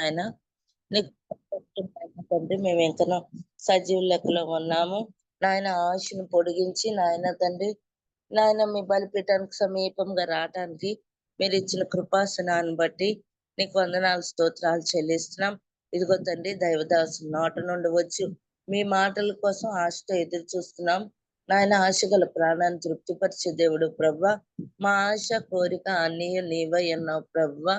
ఆయన నీకు తండ్రి మేము ఎంతనో సజీవ లెక్కలో ఉన్నాము. నాయన ఆయుష్ను పొడిగించి నాయన తండ్రి నాయన మీ బలిపీఠానికి సమీపంగా రావటానికి మీరు ఇచ్చిన కృపాసనాన్ని బట్టి నీకు వందనాలు స్తోత్రాలు చెల్లిస్తున్నాం. ఇదిగో తండ్రి దైవదాసు నోట నుండి వచ్చి మీ మాటల కోసం ఆశతో ఎదురు చూస్తున్నాం. నాయన ఆశ గల ప్రాణాన్ని తృప్తిపరిచే దేవుడు ప్రవ్వా. మా ఆశ కోరిక అన్నీ నీవై ఉన్నావు ప్రవ్వా.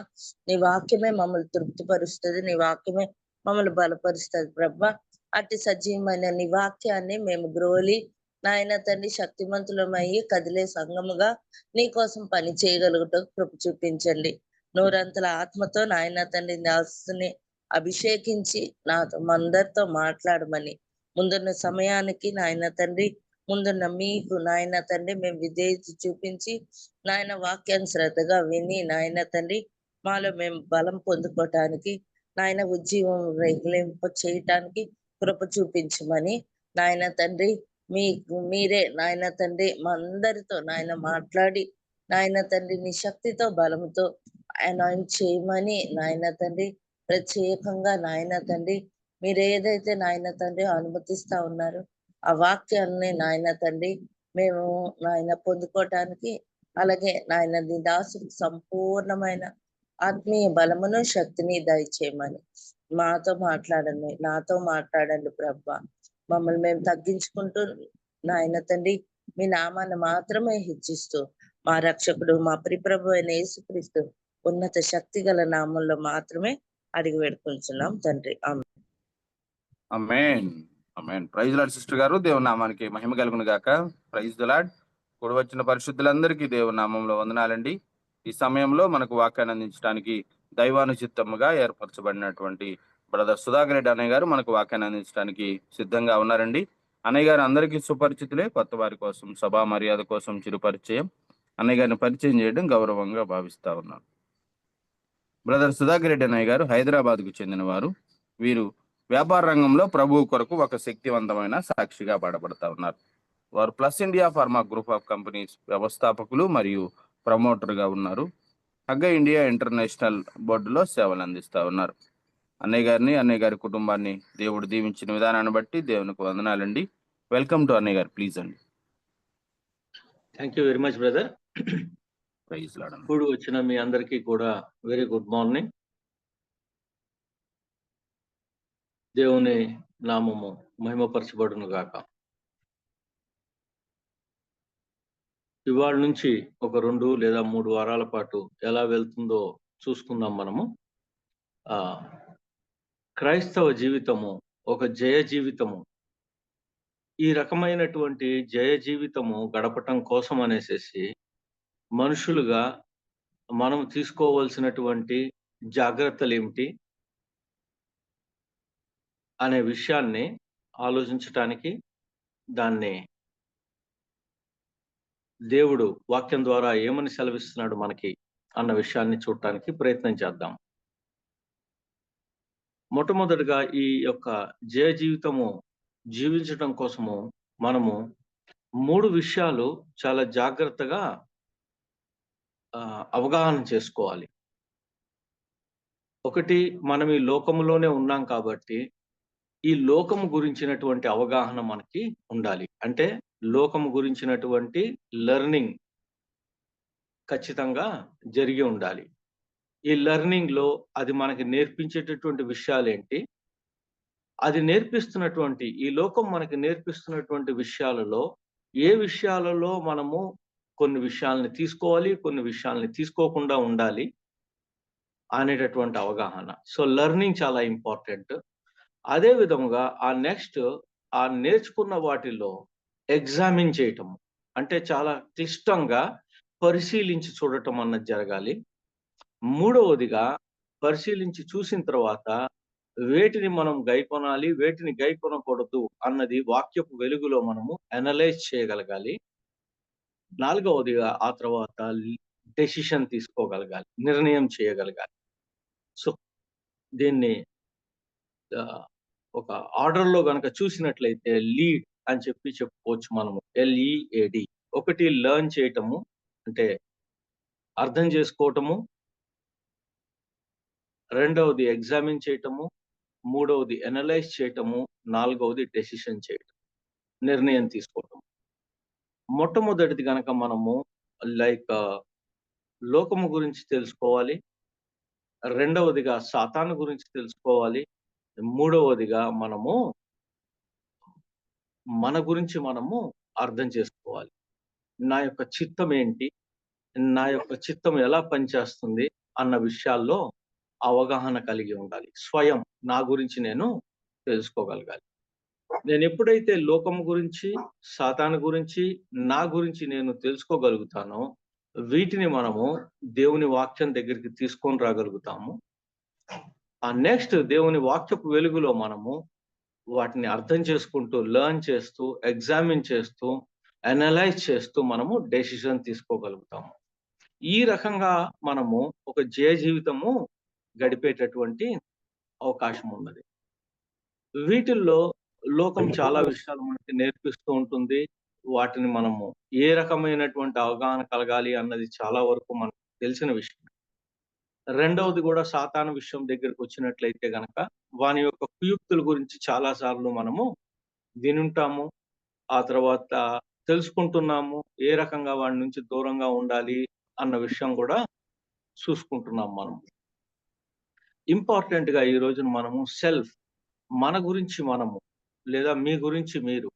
నీ వాక్యమే మమ్మల్ని తృప్తిపరుస్తుంది, నీ వాక్యమే మమ్మల్ని బలపరుస్తుంది ప్రవ్వా. అట్టి సజీవమైన నీ వాక్యాన్ని మేము గ్రోలి నాయన తండ్రి శక్తిమంతులమయ్యి కదిలే సంఘముగా నీ కోసం పని చేయగలుగుటకు కృప చూపించండి. నూరంతల ఆత్మతో నాయన తండ్రి దాసుని అభిషేకించి నాతో అందరితో మాట్లాడమని ముందున్న సమయానికి నాయన తండ్రి ముందున్న మీకు నాయన తండ్రి మేము విధేయత చూపించి నాయన వాక్యాన్ని శ్రద్ధగా విని నాయన తండ్రి మాలో మేము బలం పొందుకోవటానికి నాయన ఉజ్జీవం రగిలింప చేయటానికి కృప చూపించమని నాయన తండ్రి మీరే నాయన తండ్రి మా అందరితో నాయన మాట్లాడి నాయన తండ్రి నీ శక్తితో బలంతో అనాయింట్ చేయమని నాయన తండ్రి ప్రత్యేకంగా నాయన తండ్రి మీరు ఏదైతే నాయన తండ్రి అనుమతిస్తా ఉన్నారు ఆ వాక్యాన్ని నాయన తండ్రి మేము నాయన పొందుకోవటానికి అలాగే నాయన నీ దాసుకు సంపూర్ణమైన ఆత్మీయ బలమును శక్తిని దయచేయమని నాతో మాట్లాడండి ప్రభా. మమ్మల్ని మేము తగ్గించుకుంటూ నాయన తండ్రి మీ నామాన్ని మాత్రమే హెచ్చిస్తూ మా రక్షకుడు మా ప్రిప్రభు అయిన యేసుక్రీస్తు ఉన్నత శక్తి గల నామంలో మాత్రమే అడిగి పెడుకుంటున్నాం తండ్రి. ఆమేన్. ఆమేన్. ప్రైజ్ లార్డ్ సిస్టర్ గారు, దేవుని నామానికి మహిమ కలుగును గాక. Praise the lord. కూడి వచ్చిన పరిశుద్ధులందరికీ దేవుని నామంలో వందనాలండి. ఈ సమయంలో మనకు వాక్యాన్ని అందించడానికి దైవానుచిత్తముగా ఏర్పరచబడినటువంటి బ్రదర్ సుధాకర్ రెడ్డి అన్నయ్య గారు మనకు వాక్యాన్ని అందించడానికి సిద్ధంగా ఉన్నారండి. అన్నయ్య గారు అందరికీ సుపరిచితులే, కొత్త వారి కోసం సభా మర్యాద కోసం చిరుపరిచయం. అన్నయ్య గారిని పరిచయం చేయడం గౌరవంగా భావిస్తా ఉన్నాను. బ్రదర్ సుధాకర్ రెడ్డి అన్నయ్య గారు హైదరాబాద్కు చెందిన వారు. వీరు వ్యాపార రంగంలో ప్రభువు కొరకు ఒక శక్తివంతమైన సాక్షిగా పడబడతా ఉన్నారు. వారు plus India pharma group of companies వ్యవస్థాపకులు మరియు ప్రమోటర్గా ఉన్నారు. హగ్గ ఇండియా ఇంటర్నేషనల్ బోర్డులో సేవలు అందిస్తూ ఉన్నారు. అన్నయ్య గారి కుటుంబాన్ని దేవుడు దీవించిన విధానాన్ని బట్టి దేవునికి వందనాలండి. వెల్కమ్ టు అన్నయ్య గారు, ప్లీజ్ అండి. Thank you very much brother. Praise lord. ఇప్పుడు వచ్చిన మీ అందరికీ కూడా వెరీ గుడ్ మార్నింగ్. దేవుని నామము మహిమపరచబడును గాక. ఇవాళ నుంచి ఒక 2 లేదా 3 వారాల పాటు ఎలా వెళ్తుందో చూసుకుందాం మనము. క్రైస్తవ జీవితము ఒక జయ జీవితము. ఈ రకమైనటువంటి జయ జీవితము గడపటం కోసం అనేసి మనుషులుగా మనం తీసుకోవాల్సినటువంటి జాగ్రత్తలు ఏమిటి అనే విషయాన్ని ఆలోచించటానికి, దాన్ని దేవుడు వాక్యం ద్వారా ఏమని సెలవిస్తున్నాడు మనకి అన్న విషయాన్ని చూడటానికి ప్రయత్నం చేద్దాం. మొట్టమొదటిగా ఈ యొక్క జయ జీవితము జీవించటం కోసము మనము 3 విషయాలు చాలా జాగ్రత్తగా అవగాహన చేసుకోవాలి. ఒకటి, మనం ఈ లోకములోనే ఉన్నాం కాబట్టి ఈ లోకము గురించినటువంటి అవగాహన మనకి ఉండాలి. అంటే లోకము గురించినటువంటి లెర్నింగ్ ఖచ్చితంగా జరిగి ఉండాలి. ఈ లెర్నింగ్ లో అది మనకి నేర్పించేటటువంటి విషయాలేంటి, అది నేర్పిస్తున్నటువంటి ఈ లోకం మనకి నేర్పిస్తున్నటువంటి విషయాలలో ఏ విషయాలలో మనము కొన్ని విషయాల్ని తీసుకోవాలి, కొన్ని విషయాల్ని తీసుకోకుండా ఉండాలి అనేటటువంటి అవగాహన. సో లెర్నింగ్ చాలా ఇంపార్టెంట్. అదే విధముగా ఆ నేర్చుకున్న వాటిలో ఎగ్జామిన్ చేయటం, అంటే చాలా క్లిష్టంగా పరిశీలించి చూడటం అన్నది జరగాలి. మూడవదిగా పరిశీలించి చూసిన తర్వాత వేటిని మనం గైకొనాలి, వేటిని గైకొనకూడదు అన్నది వాక్యపు వెలుగులో మనము అనలైజ్ చేయగలగాలి. నాలుగవదిగా ఆ తర్వాత డెసిషన్ తీసుకోగలగాలి, నిర్ణయం చేయగలగాలి. సో దీన్ని ఒక ఆర్డర్లో గనక చూసినట్లయితే లీడ్ అని చెప్పుకోవచ్చు మనము. LEAD. ఒకటి లెర్న్ చేయటము, అంటే అర్థం చేసుకోవటము, రెండవది ఎగ్జామిన్ చేయటము, మూడవది అనలైజ్ చేయటము, నాలుగవది డెసిషన్ చేయటం, నిర్ణయం తీసుకోవటం. మొట్టమొదటిది గనక మనము లైక్ లోకము గురించి తెలుసుకోవాలి, రెండవదిగా సాతాను గురించి తెలుసుకోవాలి, మూడవదిగా మనము మన గురించి మనము అర్థం చేసుకోవాలి. నా యొక్క చిత్తం ఏంటి, నా యొక్క చిత్తం ఎలా పనిచేస్తుంది అన్న విషయాల్లో అవగాహన కలిగి ఉండాలి. స్వయం నా గురించి నేను తెలుసుకోగలగాలి. నేను ఎప్పుడైతే లోకం గురించి, సాతాను గురించి, నా గురించి నేను తెలుసుకోగలుగుతానో, వీటిని మనము దేవుని వాక్యం దగ్గరికి తీసుకొని రాగలుగుతాము. నెక్స్ట్ దేవుని వాక్యపు వెలుగులో మనము వాటిని అర్థం చేసుకుంటూ, లెర్న్ చేస్తూ, ఎగ్జామిన్ చేస్తూ, అనలైజ్ చేస్తూ మనము డెసిషన్ తీసుకోగలుగుతాము. ఈ రకంగా మనము ఒక జయ జీవితము గడిపేటటువంటి అవకాశం ఉన్నది. వీటిల్లో లోకం చాలా విషయాలు మనకి నేర్పిస్తూ ఉంటుంది. వాటిని మనము ఏ రకమైనటువంటి అవగాహన కలగాలి అన్నది చాలా వరకు మనకు తెలిసిన విషయం. రెండవది కూడా సాతాను విషయం దగ్గరికి వచ్చినట్లయితే గనక వాని యొక్క కుయుక్తుల గురించి చాలా సార్లు మనము వినుంటాము. ఆ తర్వాత తెలుసుకుంటున్నాము, ఏ రకంగా వాడి నుంచి దూరంగా ఉండాలి అన్న విషయం కూడా చూసుకుంటున్నాం మనం. ఇంపార్టెంట్ గా ఈ రోజున మనము సెల్ఫ్, మన గురించి మనము లేదా మీ గురించి మీరు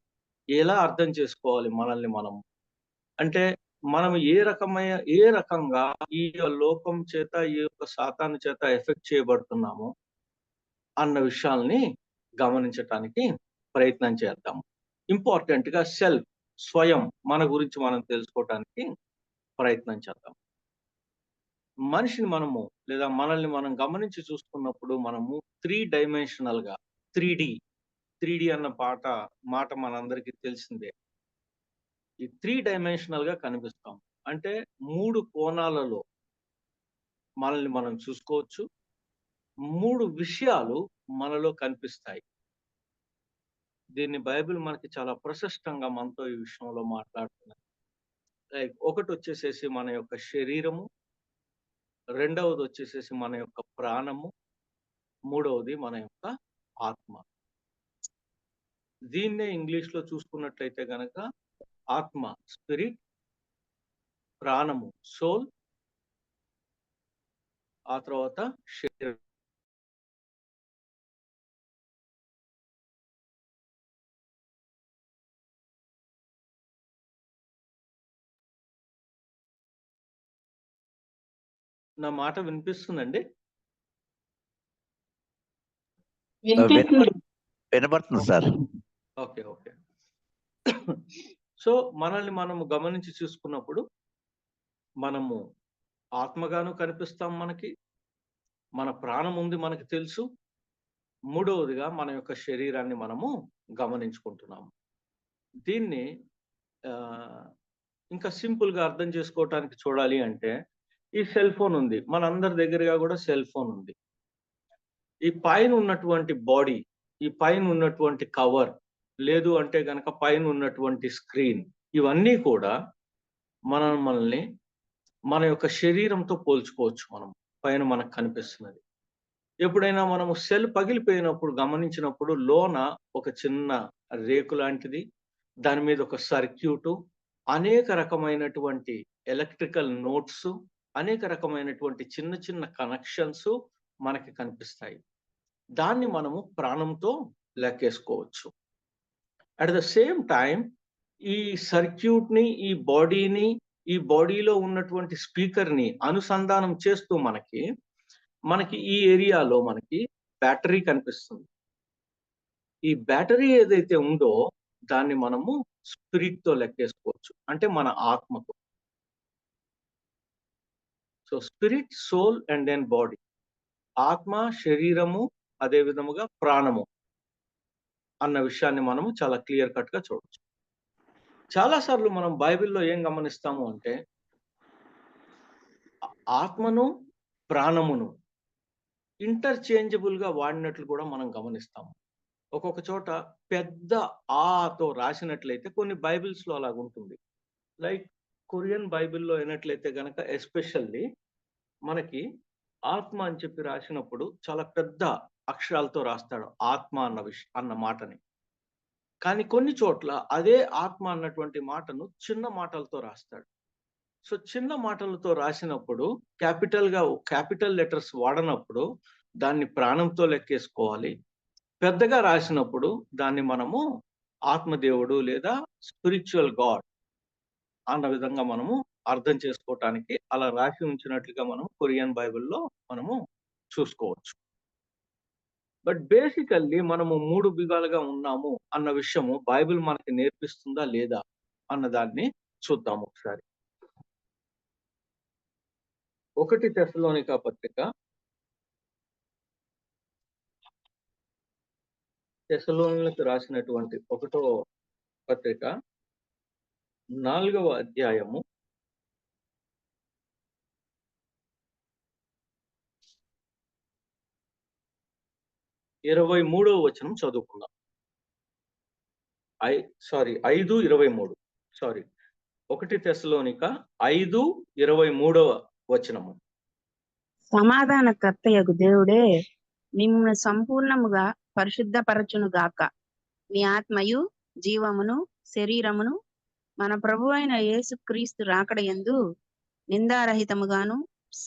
ఎలా అర్థం చేసుకోవాలి మనల్ని మనము. అంటే మనం ఏ రకంగా ఈ లోకం చేత, ఈ యొక్క సాతాను చేత ఎఫెక్ట్ చేయబడుతున్నాము అన్న విషయాల్ని గమనించటానికి ప్రయత్నం చేద్దాం. ఇంపార్టెంట్ గా సెల్ఫ్, స్వయం, మన గురించి మనం తెలుసుకోవటానికి ప్రయత్నం చేద్దాం. మనిషిని మనము లేదా మనల్ని మనం గమనించి చూసుకున్నప్పుడు మనము 3 డైమెన్షనల్ గా 3D అన్న మాట మనందరికీ తెలిసిందే. ఈ 3 డైమెన్షనల్ గా కనిపిస్తాం. అంటే 3 కోణాలలో మనల్ని మనం చూసుకోవచ్చు. 3 విషయాలు మనలో కనిపిస్తాయి. దీన్ని బైబిల్ మనకి చాలా ప్రశస్తంగా మనతో ఈ విషయంలో మాట్లాడుతున్నది. లైక్ ఒకటి వచ్చేసేసి మన యొక్క శరీరము, రెండవది వచ్చేసేసి మన యొక్క ప్రాణము, మూడవది మన యొక్క ఆత్మ. దీన్నే ఇంగ్లీష్ లో చూసుకున్నట్లయితే గనక ఆత్మ స్పిరిట్, ప్రాణము సోల్, ఆ తర్వాత శరీరం. నా మాట వినిపిస్తుందండి? వినపడుతుంది సార్. ఓకే. సో మనల్ని మనము గమనించి చూసుకున్నప్పుడు మనము ఆత్మగాను కనిపిస్తాం, మనకి మన ప్రాణం ఉంది మనకి తెలుసు. మూడవదిగా మన యొక్క శరీరాన్ని మనము గమనించుకుంటున్నాము. దీన్ని ఇంకా సింపుల్ గా అర్థం చేసుకోవటానికి చూడాలి అంటే, ఈ సెల్ ఫోన్ ఉంది, మనందరి దగ్గరగా కూడా సెల్ ఫోన్ ఉంది. ఈ పైన ఉన్నటువంటి బాడీ, ఈ పైన ఉన్నటువంటి కవర్, లేదు అంటే గనక పైన ఉన్నటువంటి స్క్రీన్, ఇవన్నీ కూడా మనల్ని మన యొక్క శరీరంతో పోల్చుకోవచ్చు. మనం పైన మనకు కనిపిస్తున్నది. ఎప్పుడైనా మనము సెల్ పగిలిపోయినప్పుడు గమనించినప్పుడు లోన ఒక చిన్న రేకు లాంటిది, దాని మీద ఒక సర్క్యూటు, అనేక రకమైనటువంటి ఎలక్ట్రికల్ నోట్స్, అనేక రకమైనటువంటి చిన్న చిన్న కనెక్షన్స్ మనకి కనిపిస్తాయి. దాన్ని మనము ప్రాణంతో లెక్కేసుకోవచ్చు. అట్ ద సేమ్ టైం ఈ సర్క్యూట్ ని, ఈ బాడీని, ఈ బాడీలో ఉన్నటువంటి స్పీకర్ ని అనుసంధానం చేస్తూ మనకి ఈ ఏరియాలో మనకి బ్యాటరీ కనిపిస్తుంది. ఈ బ్యాటరీ ఏదైతే ఉందో దాన్ని మనము స్పిరిట్ తో లెక్కేసుకోవచ్చు, అంటే మన ఆత్మతో. So spirit, soul and then body. ఆత్మ, శరీరము, అదే విధముగా ప్రాణము అన్న విషయాన్ని మనము చాలా క్లియర్ కట్ గా చూడవచ్చు. చాలా సార్లు మనం బైబిల్లో ఏం గమనిస్తాము అంటే, ఆత్మను, ప్రాణమును ఇంటర్చేంజబుల్ గా వాడినట్లు కూడా మనం గమనిస్తాము. ఒక్కొక్క చోట పెద్ద ఆతో రాసినట్లయితే కొన్ని బైబిల్స్ లో అలాగుంటుంది. లైక్ కొరియన్ బైబిల్లో అయినట్లయితే గనక ఎస్పెషల్లీ మనకి ఆత్మ అని చెప్పి రాసినప్పుడు చాలా పెద్ద అక్షరాలతో రాస్తాడు ఆత్మ అన్న మాటని. కానీ కొన్ని చోట్ల అదే ఆత్మ అన్నటువంటి మాటను చిన్న మాటలతో రాస్తాడు. సో చిన్న మాటలతో రాసినప్పుడు క్యాపిటల్ లెటర్స్ వాడనప్పుడు దాన్ని ప్రాణంతో లెక్కేసుకోవాలి. పెద్దగా రాసినప్పుడు దాన్ని మనము ఆత్మదేవుడు లేదా స్పిరిచువల్ గాడ్ అన్న విధంగా మనము అర్థం చేసుకోవటానికి అలా రాసి ఉంచినట్లుగా మనం కొరియన్ బైబిల్లో మనము చూసుకోవచ్చు. బట్ బేసికల్లీ మనము 3 విధాలుగా ఉన్నాము అన్న విషయము బైబిల్ మనకి నేర్పిస్తుందా లేదా అన్న దాన్ని చూద్దాం ఒకసారి. 1 తెస్సలోనిక పత్రిక, తెస్సలోనిలకు రాసినటువంటి 1వ పత్రిక 4వ అధ్యాయము 23వ వచనం చదువుకుందాం. 5:23 సారీ 1 తెస్సలోనిక 5:23వ వచనము. సమాధానకర్తయగు దేవుడే మిమ్మును సంపూర్ణముగా పరిశుద్ధపరచును గాక. మీ ఆత్మయు జీవమును శరీరమును మన ప్రభు అయిన యేసుక్రీస్తు రాకడయందు నిందారహితముగాను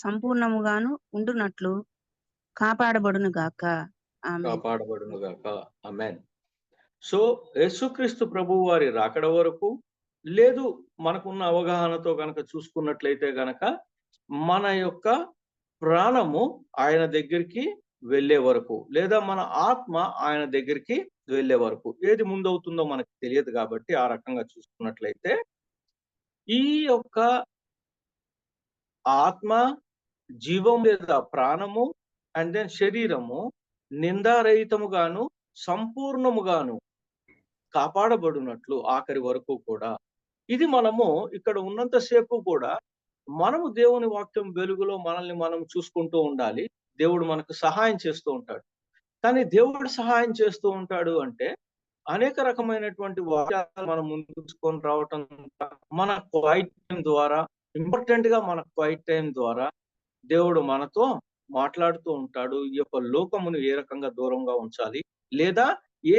సంపూర్ణముగాను ఉండునట్లు కాపాడబడును గాక. ఆమేన్. సో యేసుక్రీస్తు ప్రభువు వారి రాకడ వరకు, లేదు మనకున్న అవగాహనతో గనక చూసుకున్నట్లయితే గనక మన యొక్క ప్రాణము ఆయన దగ్గరికి వెళ్ళే వరకు, లేదా మన ఆత్మ ఆయన దగ్గరికి వెళ్ళే వరకు ఏది ముందవుతుందో మనకు తెలియదు. కాబట్టి ఆ రకంగా చూసుకున్నట్లయితే ఈ యొక్క ఆత్మ, జీవం లేదా ప్రాణము అండ్ దెన్ శరీరము నిందారహితముగాను సంపూర్ణముగాను కాపాడబడినట్లు ఆఖరి వరకు కూడా. ఇది మనము ఇక్కడ ఉన్నంతసేపు కూడా మనము దేవుని వాక్యం వెలుగులో మనల్ని మనం చూసుకుంటూ ఉండాలి. దేవుడు మనకు సహాయం చేస్తూ ఉంటాడు. కానీ దేవుడు సహాయం చేస్తూ ఉంటాడు అంటే అనేక రకమైనటువంటి వాక్యాలు మనం ముందుకు తీసుకొని రావటం, మన క్వైట్ టైం ద్వారా, ఇంపార్టెంట్ గా మన క్వైట్ టైం ద్వారా దేవుడు మనతో మాట్లాడుతూ ఉంటాడు. ఈ యొక్క లోకమును ఏ రకంగా దూరంగా ఉంచాలి, లేదా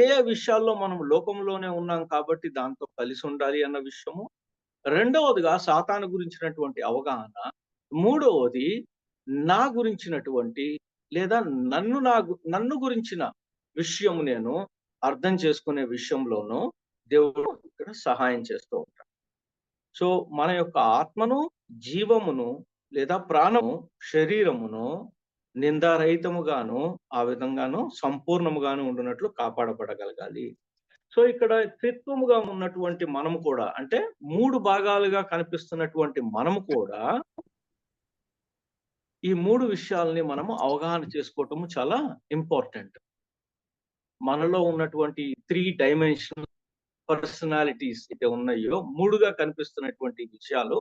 ఏ విషయాల్లో మనం లోకంలోనే ఉన్నాం కాబట్టి దాంతో కలిసి ఉండాలి అన్న విషయము. రెండవదిగా సాతాను గురించినటువంటి అవగాహన. మూడవది నా గురించినటువంటి లేదా నన్ను గురించిన విషయము నేను అర్థం చేసుకునే విషయంలోనూ దేవుడు ఇక్కడ సహాయం చేస్తూ ఉంటాడు. సో మన యొక్క ఆత్మను, జీవమును లేదా ప్రాణము, శరీరమును నిందారహితముగాను ఆ విధంగాను సంపూర్ణముగాను ఉండునట్లు కాపాడబడగలగాలి. సో ఇక్కడ త్రిత్వముగా ఉన్నటువంటి మనము కూడా, అంటే 3 భాగాలుగా కనిపిస్తున్నటువంటి మనము కూడా ఈ 3 విషయాలని మనము అవగాహన చేసుకోవటము చాలా ఇంపార్టెంట్. మనలో ఉన్నటువంటి 3 డైమెన్షన్ పర్సనాలిటీస్ అయితే ఉన్నాయో, 3గా కనిపిస్తున్నటువంటి విషయాలు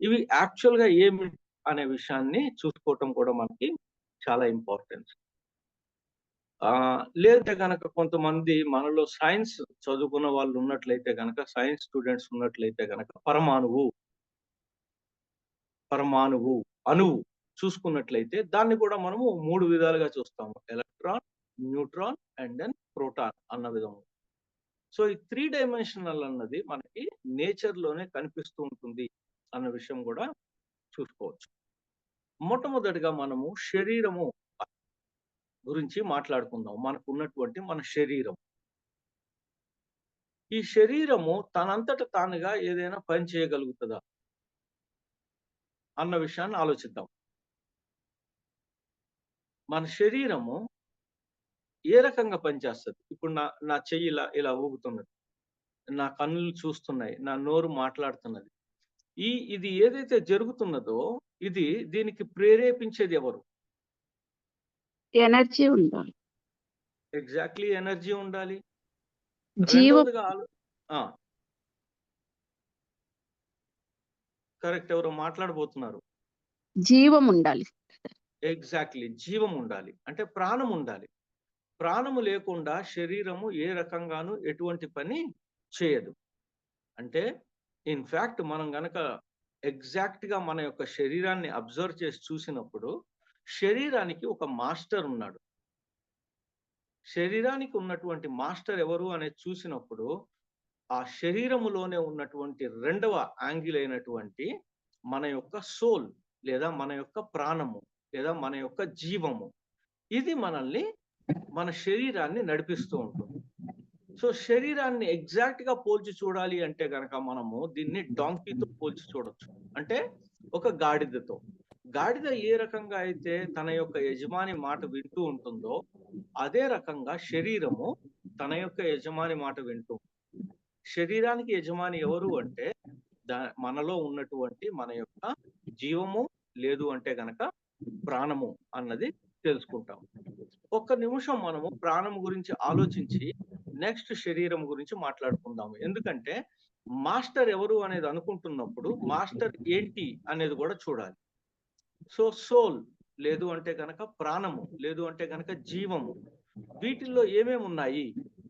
ఇవి యాక్చువల్ గా ఏమి అనే విషయాన్ని చూసుకోవటం కూడా మనకి చాలా ఇంపార్టెంట్. లేదా గనక కొంతమంది మనలో సైన్స్ చదువుకున్న వాళ్ళు ఉన్నట్లయితే గనక, సైన్స్ స్టూడెంట్స్ ఉన్నట్లయితే గనక పరమాణువు, అణువు చూసుకున్నట్లయితే దాన్ని కూడా మనము 3 విధాలుగా చూస్తాము: electron, neutron and then proton అన్న విధంగా. సో ఈ 3 డైమెన్షనల్ అన్నది మనకి నేచర్ లోనే కనిపిస్తూ ఉంటుంది అన్న విషయం కూడా చూసుకోవచ్చు. మొట్టమొదటిగా మనము శరీరము గురించి మాట్లాడుకుందాం. మనకు ఉన్నటువంటి మన శరీరం. ఈ శరీరము తనంతట తానుగా ఏదైనా పని చేయగలుగుతుందా అన్న విషయాన్ని ఆలోచిద్దాం. మన శరీరము ఏ రకంగా పనిచేస్తుంది? ఇప్పుడు నా చెయ్యి ఇలా ఊగుతున్నది, నా కన్నులు చూస్తున్నాయి, నా నోరు మాట్లాడుతున్నది. ఇది ఏదైతే జరుగుతున్నదో దీనికి ప్రేరేపించేది ఎవరు? ఎనర్జీ ఉండాలి. ఎగ్జాక్ట్లీ, ఎనర్జీ ఉండాలి. కరెక్ట్, ఎవరు మాట్లాడబోతున్నారు? జీవం ఉండాలి. ఎగ్జాక్ట్లీ, జీవం ఉండాలి అంటే ప్రాణం ఉండాలి. ప్రాణము లేకుండా శరీరము ఏ రకంగానూ ఎటువంటి పని చేయదు. అంటే ఇన్ఫాక్ట్ మనం గనక ఎగ్జాక్ట్ గా మన యొక్క శరీరాన్ని అబ్జర్వ్ చేసి చూసినప్పుడు శరీరానికి ఒక మాస్టర్ ఉన్నాడు. శరీరానికి ఉన్నటువంటి మాస్టర్ ఎవరు అనేది చూసినప్పుడు ఆ శరీరములోనే ఉన్నటువంటి రెండవ యాంగిల్ అయినటువంటి మన యొక్క సోల్ లేదా మన యొక్క ప్రాణము లేదా మన యొక్క జీవము, ఇది మనల్ని మన శరీరాన్ని నడిపిస్తూ ఉంటుంది. సో శరీరాన్ని ఎగ్జాక్ట్ గా పోల్చి చూడాలి అంటే గనక మనము దీన్ని డాంకీతో పోల్చి చూడొచ్చు. అంటే ఒక గాడిదతో. గాడిద ఏ రకంగా అయితే తన యొక్క యజమాని మాట వింటూ ఉంటుందో అదే రకంగా శరీరము తన యొక్క యజమాని మాట వింటూ. శరీరానికి యజమాని ఎవరు అంటే మనలో ఉన్నటువంటి మన యొక్క జీవము లేదు అంటే గనక ప్రాణము అన్నది తెలుసుకుంటాం. ఒక్క నిమిషం మనము ప్రాణం గురించి ఆలోచించి నెక్స్ట్ శరీరం గురించి మాట్లాడుకుందాము. ఎందుకంటే మాస్టర్ ఎవరు అనేది అనుకుంటున్నప్పుడు మాస్టర్ ఏంటి అనేది కూడా చూడాలి. సో సోల్ లేదు అంటే గనక ప్రాణము లేదు అంటే గనక జీవము, వీటిల్లో ఏమేమి ఉన్నాయి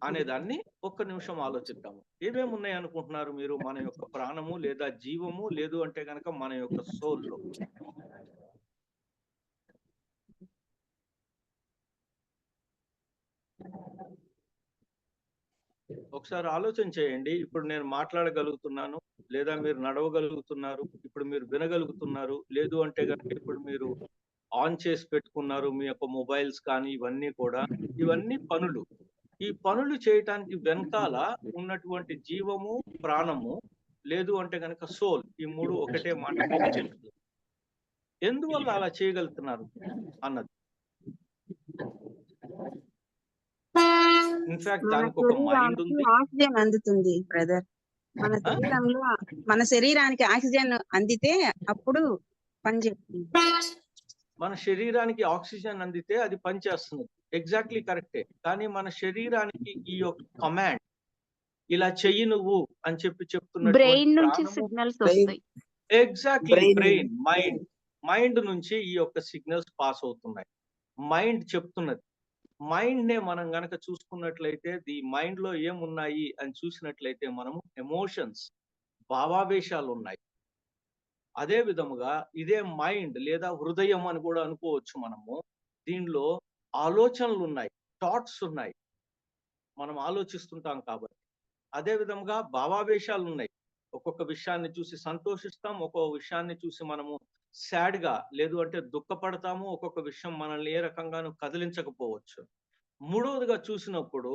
అనే దాన్ని ఒక్క నిమిషం ఆలోచిద్దాము. ఏమేమి ఉన్నాయి అనుకుంటున్నారు మీరు? మన యొక్క ప్రాణము లేదా జీవము లేదు అంటే గనక మన యొక్క సోల్లో. ఒకసారి ఆలోచన చేయండి. ఇప్పుడు నేను మాట్లాడగలుగుతున్నాను, లేదా మీరు నడవగలుగుతున్నారు, ఇప్పుడు మీరు వినగలుగుతున్నారు, లేదు అంటే కనుక ఇప్పుడు మీరు ఆన్ చేసి పెట్టుకున్నారు మీ యొక్క మొబైల్స్ కానీ, ఇవన్నీ పనులు. ఈ పనులు చేయటానికి వెనకాల ఉన్నటువంటి జీవము, ప్రాణము లేదు అంటే కనుక సోల్, ఈ మూడు ఒకటే మాట చెప్తుంది. ఎందువల్ల అలా చేయగలుగుతున్నారు అన్నది. ఇన్ఫాక్ట్ దానికి ఒక మైండ్ ఉంది. ఆక్సిజన్ అందుతుంది బ్రదర్. మన శరీరంలో మన శరీరానికి ఆక్సిజన్ అందితే అప్పుడు పనిచేస్తుంది. మన శరీరానికి ఆక్సిజన్ అందితే అది పనిచేస్తుంది. ఎగ్జాక్ట్లీ కరెక్టే. కానీ మన శరీరానికి ఈ యొక్క కమాండ్ ఇలా చెయ్యి నువ్వు అని చెప్తున్నట్టు బ్రెయిన్ నుంచి సిగ్నల్స్ వస్తాయి. ఎగ్జాక్ట్లీ బ్రెయిన్, మైండ్ నుంచి ఈ యొక్క సిగ్నల్స్ పాస్ అవుతున్నాయి. మైండ్ చెప్తున్నది. మైండ్ నే మనం గనక చూసుకున్నట్లయితే ది మైండ్ లో ఏమున్నాయి అని చూసినట్లయితే మనము ఎమోషన్స్, భావావేశాలు ఉన్నాయి. అదే విధముగా ఇదే మైండ్ లేదా హృదయం అని కూడా అనుకోవచ్చు మనము. దీనిలో ఆలోచనలు ఉన్నాయి, థాట్స్ ఉన్నాయి, మనం ఆలోచిస్తుంటాం కాబట్టి. అదే విధముగా భావావేశాలు ఉన్నాయి. ఒక్కొక్క విషయాన్ని చూసి సంతోషిస్తాం, ఒక్కొక్క విషయాన్ని చూసి మనము సాడ్ గా లేదు అంటే దుఃఖపడతాము, ఒక్కొక్క విషయం మనల్ని ఏ రకంగానూ కదిలించకపోవచ్చు. మూడవదిగా చూసినప్పుడు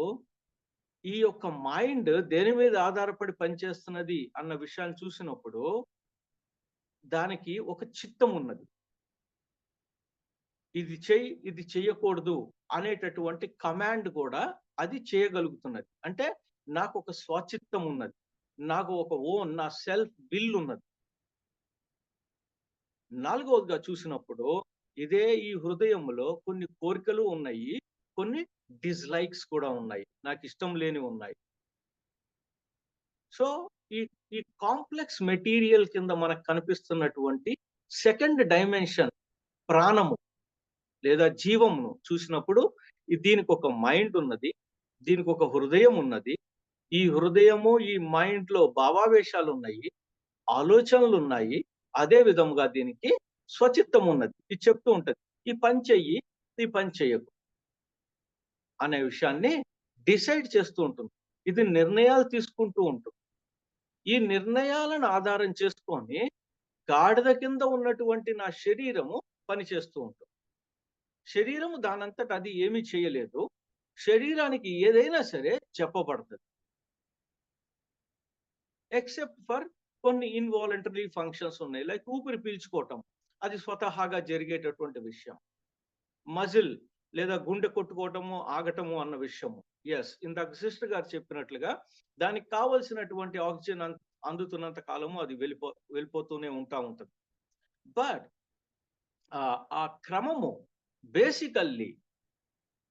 ఈ యొక్క మైండ్ దేని మీద ఆధారపడి పనిచేస్తున్నది అన్న విషయాన్ని చూసినప్పుడు దానికి ఒక చిత్తం ఉన్నది. ఇది చెయ్యి, ఇది చెయ్యకూడదు అనేటటువంటి కమాండ్ కూడా అది చేయగలుగుతున్నది. అంటే నాకు ఒక స్వచిత్తం ఉన్నది, నాకు ఒక నా సెల్ఫ్ విల్ ఉన్నది. నాలుగవదిగా చూసినప్పుడు ఇదే ఈ హృదయంలో కొన్ని కోరికలు ఉన్నాయి, కొన్ని డిస్లైక్స్ కూడా ఉన్నాయి, నాకు ఇష్టం లేని ఉన్నాయి. సో ఈ కాంప్లెక్స్ మెటీరియల్ కింద మనకు కనిపిస్తున్నటువంటి సెకండ్ డైమెన్షన్ ప్రాణము లేదా జీవమును చూసినప్పుడు దీనికి ఒక మైండ్ ఉన్నది, దీనికి ఒక హృదయం ఉన్నది. ఈ హృదయము ఈ మైండ్ లో భావావేశాలు ఉన్నాయి, ఆలోచనలు ఉన్నాయి. అదే విధముగా దీనికి స్వచిత్తం ఉన్నది. ఇది చెప్తూ ఉంటది, ఈ పని చెయ్యి, ఈ పని చెయ్యకు అనే విషయాన్ని డిసైడ్ చేస్తూ ఉంటుంది. ఇది నిర్ణయాలు తీసుకుంటూ ఉంటుంది. ఈ నిర్ణయాలను ఆధారం చేసుకొని గాడిద కింద ఉన్నటువంటి నా శరీరము పనిచేస్తూ ఉంటుంది. శరీరము దానంతట అది ఏమీ చేయలేదు. శరీరానికి ఏదైనా సరే చెప్పబడుతుంది, ఎక్సెప్ట్ ఫర్ కొన్ని ఇన్వాలంటరీ ఫంక్షన్స్ ఉన్నాయి. లైక్ ఊపిరి పీల్చుకోవటం, అది స్వతహాగా జరిగేటటువంటి విషయం. మజిల్ లేదా గుండె కొట్టుకోవటము, ఆగటము అన్న విషయము. ఎస్, ఇందాక సిస్టర్ గారు చెప్పినట్లుగా దానికి కావలసినటువంటి ఆక్సిజన్ అందుతున్నంత కాలము అది వెళ్ళిపోతూనే ఉంటుంది. బట్ ఆ క్రమము బేసికల్లీ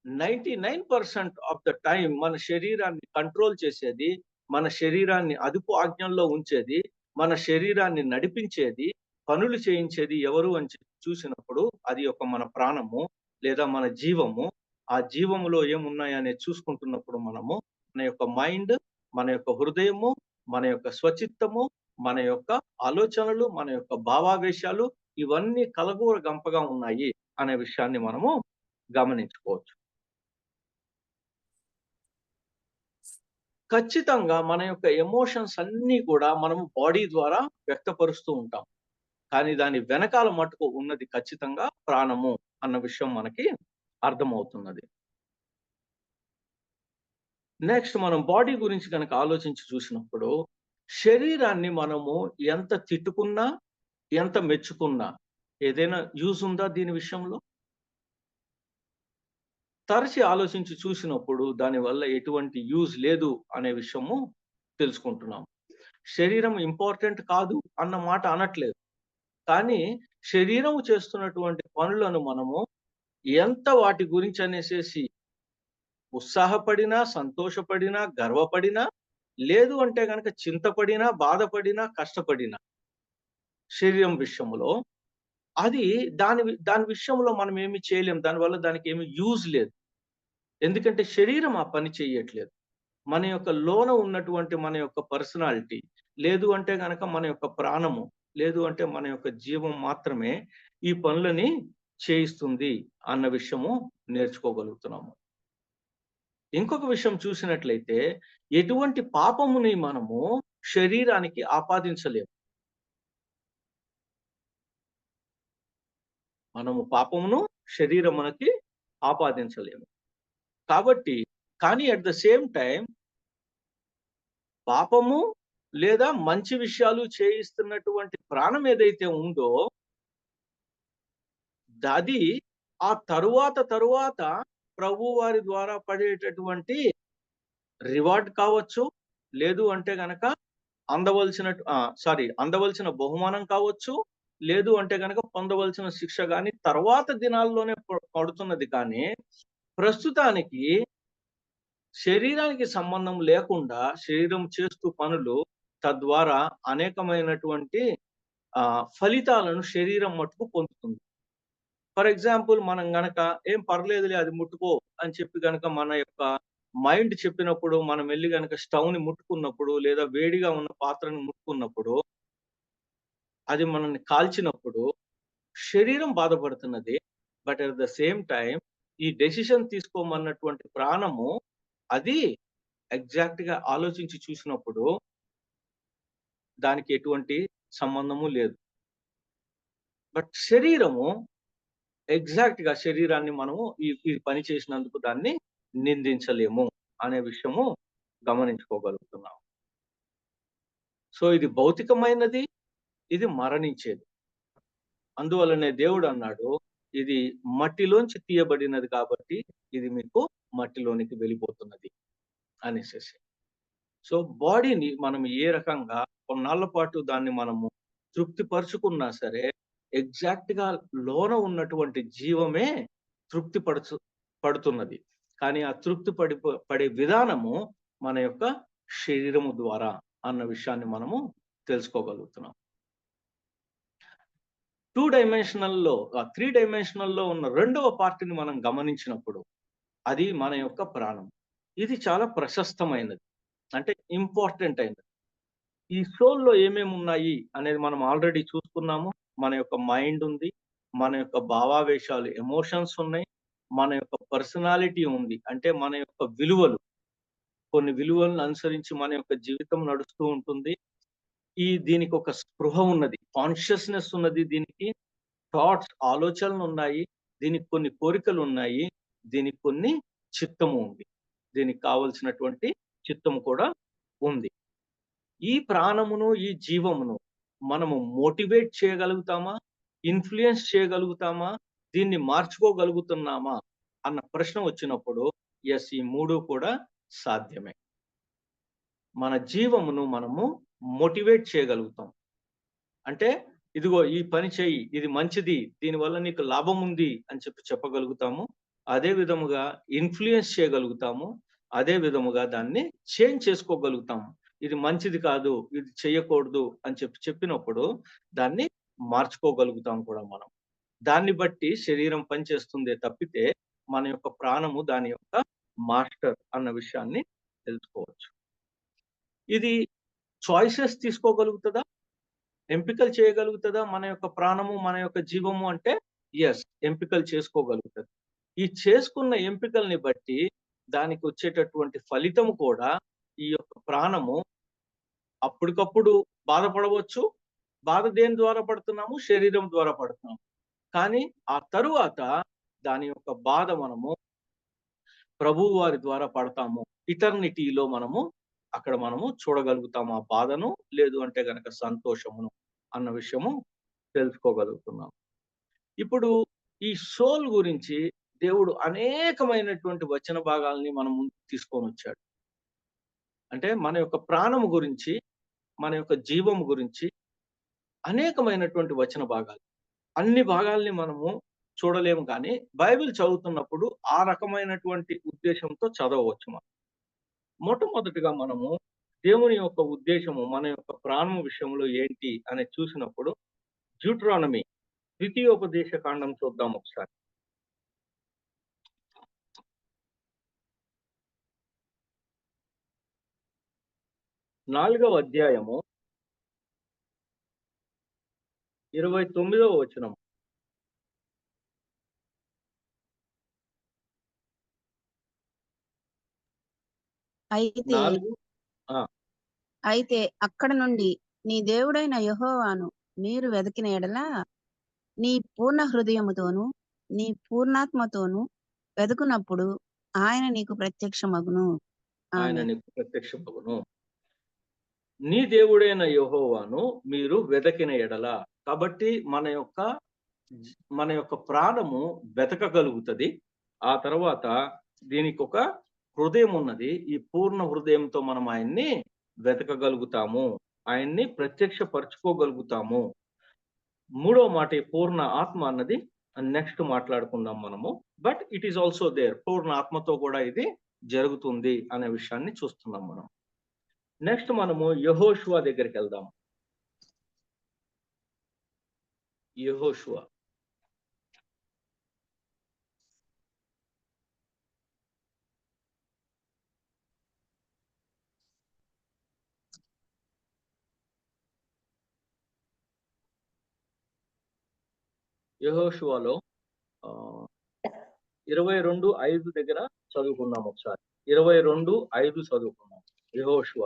99% ఆఫ్ ద టైం మన శరీరాన్ని కంట్రోల్ చేసేది, మన శరీరాన్ని అదుపు ఆజ్ఞల్లో ఉంచేది, మన శరీరాన్ని నడిపించేది, పనులు చేయించేది ఎవరు అని చూసినప్పుడు అది ఒక మన ప్రాణము లేదా మన జీవము. ఆ జీవములో ఏమున్నాయనే చూసుకుంటున్నప్పుడు మనము మన యొక్క మైండ్, మన యొక్క హృదయము, మన యొక్క స్వచిత్తము, మన యొక్క ఆలోచనలు, మన యొక్క భావావేశాలు ఇవన్నీ కలగూర గంపగా ఉన్నాయి. అనే విషయాన్ని మనము గమనించుకోవచ్చు. ఖచ్చితంగా మన యొక్క ఎమోషన్స్ అన్నీ కూడా మనము బాడీ ద్వారా వ్యక్తపరుస్తూ ఉంటాం. కానీ దాని వెనకాల మటుకు ఉన్నది ఖచ్చితంగా ప్రాణము అన్న విషయం మనకి అర్థమవుతున్నది. నెక్స్ట్ మనం బాడీ గురించి కనుక ఆలోచించి చూసినప్పుడు, శరీరాన్ని మనము ఎంత తిట్టుకున్నా, ఎంత మెచ్చుకున్నా ఏదైనా యూజ్ ఉందా దీని విషయంలో? తరచి ఆలోచించి చూసినప్పుడు దానివల్ల ఎటువంటి యూజ్ లేదు అనే విషయము తెలుసుకుంటున్నాం. శరీరం ఇంపార్టెంట్ కాదు అన్న మాట అనట్లేదు. కానీ శరీరము చేస్తున్నటువంటి పనులను మనము ఎంత వాటి గురించి అనేసేసి ఉత్సాహపడినా, సంతోషపడినా, గర్వపడినా, లేదు అంటే గనక చింతపడినా, బాధపడినా, కష్టపడినా శరీరం విషయంలో అది దాని విషయంలో మనం ఏమి చేయలేం. దానివల్ల దానికి ఏమి యూజ్ లేదు. ఎందుకంటే శరీరం ఆ పని చెయ్యట్లేదు. మన యొక్క లోన ఉన్నటువంటి మన యొక్క పర్సనాలిటీ, లేదు అంటే గనక మన యొక్క ప్రాణము, లేదు అంటే మన యొక్క జీవం మాత్రమే ఈ పనులని చేయిస్తుంది అన్న విషయము నేర్చుకోగలుగుతున్నాము. ఇంకొక విషయం చూసినట్లయితే, ఎటువంటి పాపముని మనము శరీరానికి ఆపాదించలేము. మనము పాపమును శరీరమునకి ఆపాదించలేము. కాబట్టి కానీ అట్ ద సేమ్ టైమ్ పాపము లేదా మంచి విషయాలు చేయిస్తున్నటువంటి ప్రాణం ఏదైతే ఉందో, అది ఆ తరువాత ప్రభువారి ద్వారా పడేటటువంటి రివార్డ్ కావచ్చు, లేదు అంటే గనక అందవలసిన బహుమానం కావచ్చు, లేదు అంటే గనక పొందవలసిన శిక్ష గాని తర్వాత దినాల్లోనే పడుతున్నది. కానీ ప్రస్తుతానికి శరీరానికి సంబంధం లేకుండా శరీరం చేస్తూ పనులు తద్వారా అనేకమైనటువంటి ఫలితాలను శరీరం మట్టుకు పొందుతుంది. ఫర్ ఎగ్జాంపుల్ మనం గనక ఏం పర్లేదులే అది ముట్టుకో అని చెప్పి గనక మన యొక్క మైండ్ చెప్పినప్పుడు మనం వెళ్ళి గనక స్టవ్‌ని ముట్టుకున్నప్పుడు లేదా వేడిగా ఉన్న పాత్రను ముట్టుకున్నప్పుడు, అది మనల్ని కాల్చినప్పుడు శరీరం బాధపడుతున్నది. But at the same time ఈ డెసిషన్ తీసుకోమన్నటువంటి ప్రాణము అది ఎగ్జాక్ట్‌గా ఆలోచించి చూసినప్పుడు దానికి ఎటువంటి సంబంధము లేదు. బట్ శరీరము ఎగ్జాక్ట్‌గా శరీరాన్ని మనము ఈ పని చేసినందుకు దాన్ని నిందించలేము అనే విషయము గమనించుకోగలుగుతున్నాం. సో ఇది భౌతికమైనది, ఇది మరణించేది. అందువల్లనే దేవుడు అన్నాడు, ఇది మట్టిలోంచి తీయబడినది కాబట్టి ఇది మీకు మట్టిలోనికి వెళ్ళిపోతున్నది అనేసేసి. సో బాడీని మనం ఏ రకంగా కొన్నాళ్ళ పాటు దాన్ని మనము తృప్తిపరుచుకున్నా సరే, ఎగ్జాక్ట్‌గా లోన ఉన్నటువంటి జీవమే తృప్తి పడుతున్నది. కానీ ఆ పడే విధానము మన యొక్క శరీరము ద్వారా అన్న విషయాన్ని మనము తెలుసుకోగలుగుతున్నాం. 3 డైమెన్షనల్‌లో ఉన్న రెండవ పార్ట్‌ని మనం గమనించినప్పుడు అది మన యొక్క ప్రాణం. ఇది చాలా ప్రశస్తమైనది. అంటే ఇంపార్టెంట్ అయినది. ఈ సోల్‌లో ఏమేమి ఉన్నాయి అనేది మనం ఆల్రెడీ చూసుకున్నాము. మన యొక్క మైండ్ ఉంది. మన యొక్క భావావేశాలు, ఎమోషన్స్ ఉన్నాయి. మన యొక్క పర్సనాలిటీ ఉంది. అంటే మన యొక్క విలువలు, కొన్ని విలువలను అనుసరించి మన యొక్క జీవితం నడుస్తూ ఉంటుంది. దీనికి ఒక స్పృహ ఉన్నది. కాన్షియస్‌నెస్ ఉన్నది దీనికి. థాట్స్, ఆలోచనలు ఉన్నాయి. దీనికి కొన్ని కోరికలు ఉన్నాయి. దీనికి కొన్ని చిత్తము ఉంది. దీనికి కావలసినటువంటి చిత్తము కూడా ఉంది. ఈ ప్రాణమును, ఈ జీవమును మనము మోటివేట్ చేయగలుగుతామా? ఇన్‌ఫ్లూయెన్స్ చేయగలుగుతామా? దీన్ని మార్చుకోగలుగుతున్నామా? అన్న ప్రశ్న వచ్చినప్పుడు యెస్, ఈ 3 కూడా సాధ్యమే. మన జీవమును మనము మోటివేట్ చేయగలుగుతాం. అంటే ఇదిగో ఈ పని చెయ్యి, ఇది మంచిది, దీనివల్ల నీకు లాభం ఉంది అని చెప్పగలుగుతాము. అదే విధముగా ఇన్‌ఫ్లూయెన్స్ చేయగలుగుతాము. అదే విధముగా దాన్ని చేంజ్ చేసుకోగలుగుతాము. ఇది మంచిది కాదు, ఇది చెయ్యకూడదు అని చెప్పినప్పుడు దాన్ని మార్చుకోగలుగుతాం కూడా మనం. దాన్ని బట్టి శరీరం పనిచేస్తుందే తప్పితే మన యొక్క ప్రాణము దాని యొక్క మాస్టర్ అన్న విషయాన్ని తెలుసుకోవచ్చు. ఇది చాయిసెస్ తీసుకోగలుగుతదా? ఎంపికలు చేయగలుగుతదా మన యొక్క ప్రాణము, మన యొక్క జీవము అంటే ఎంపికలు చేసుకోగలుగుతుంది. ఈ చేసుకున్న ఎంపికల్ని బట్టి దానికి వచ్చేటటువంటి ఫలితం కూడా ఈ యొక్క ప్రాణము అప్పటికప్పుడు బాధపడవచ్చు. బాధ దేని ద్వారా పడుతున్నాము? శరీరం ద్వారా పడుతున్నాము. కానీ ఆ తరువాత దాని యొక్క బాధ మనము ప్రభువు వారి ద్వారా పడతాము. ఇటర్నిటీలో అక్కడ మనము చూడగలుగుతాము ఆ బాధను, లేదు అంటే గనక సంతోషమును అన్న విషయము తెలుసుకోగలుగుతున్నాం. ఇప్పుడు ఈ సోల్ గురించి దేవుడు అనేకమైనటువంటి వచన భాగాల్ని మన ముందుకు తీసుకొని వచ్చాడు. అంటే మన యొక్క ప్రాణము గురించి, మన యొక్క జీవము గురించి అనేకమైనటువంటి వచన భాగాలు. అన్ని భాగాల్ని మనము చూడలేము, కానీ బైబిల్ చదువుతున్నప్పుడు ఆ రకమైనటువంటి ఉద్దేశంతో చదవవచ్చు మనం. మొట్టమొదటిగా మనము దేవుని యొక్క ఉద్దేశము మన యొక్క ప్రాణం విషయంలో ఏంటి అని చూసినప్పుడు డ్యూటరానమీ ద్వితీయోపదేశ కాండం చూద్దాం ఒకసారి. 4వ అధ్యాయము 29వ వచనం. అయితే 4 అయితే అక్కడ నుండి నీ దేవుడైన యెహోవాను మీరు వెదకిన ఎడల నీ పూర్ణ హృదయముతోను నీ పూర్ణాత్మతోను వెదకునప్పుడు ఆయన నీకు ప్రత్యక్షమగును. ఆయన ఆమేన్. నీకు ప్రత్యక్షమగును. నీ దేవుడైన యెహోవాను మీరు వెదకిన ఎడల. కాబట్టి మన యొక్క ప్రాణము వెతకగలుగుతుంది. ఆ తర్వాత దీనికి ఒక హృదయం ఉన్నది. ఈ పూర్ణ హృదయంతో మనం ఆయన్ని వెతకగలుగుతాము, ఆయన్ని ప్రత్యక్షపరచుకోగలుగుతాము. మూడో మాట ఈ పూర్ణ ఆత్మ అన్నది నెక్స్ట్ మాట్లాడుకుందాం మనము. But it is also there. పూర్ణ ఆత్మతో కూడా ఇది జరుగుతుంది అనే విషయాన్ని చూస్తున్నాం మనం. నెక్స్ట్ మనము యెహోషువ దగ్గరికి వెళ్దాం. యెహోషువ యెహోషువలో 22:5 దగ్గర చదువుకుందాం ఒకసారి. 22:5 చదువుకుందాం. యెహోషువ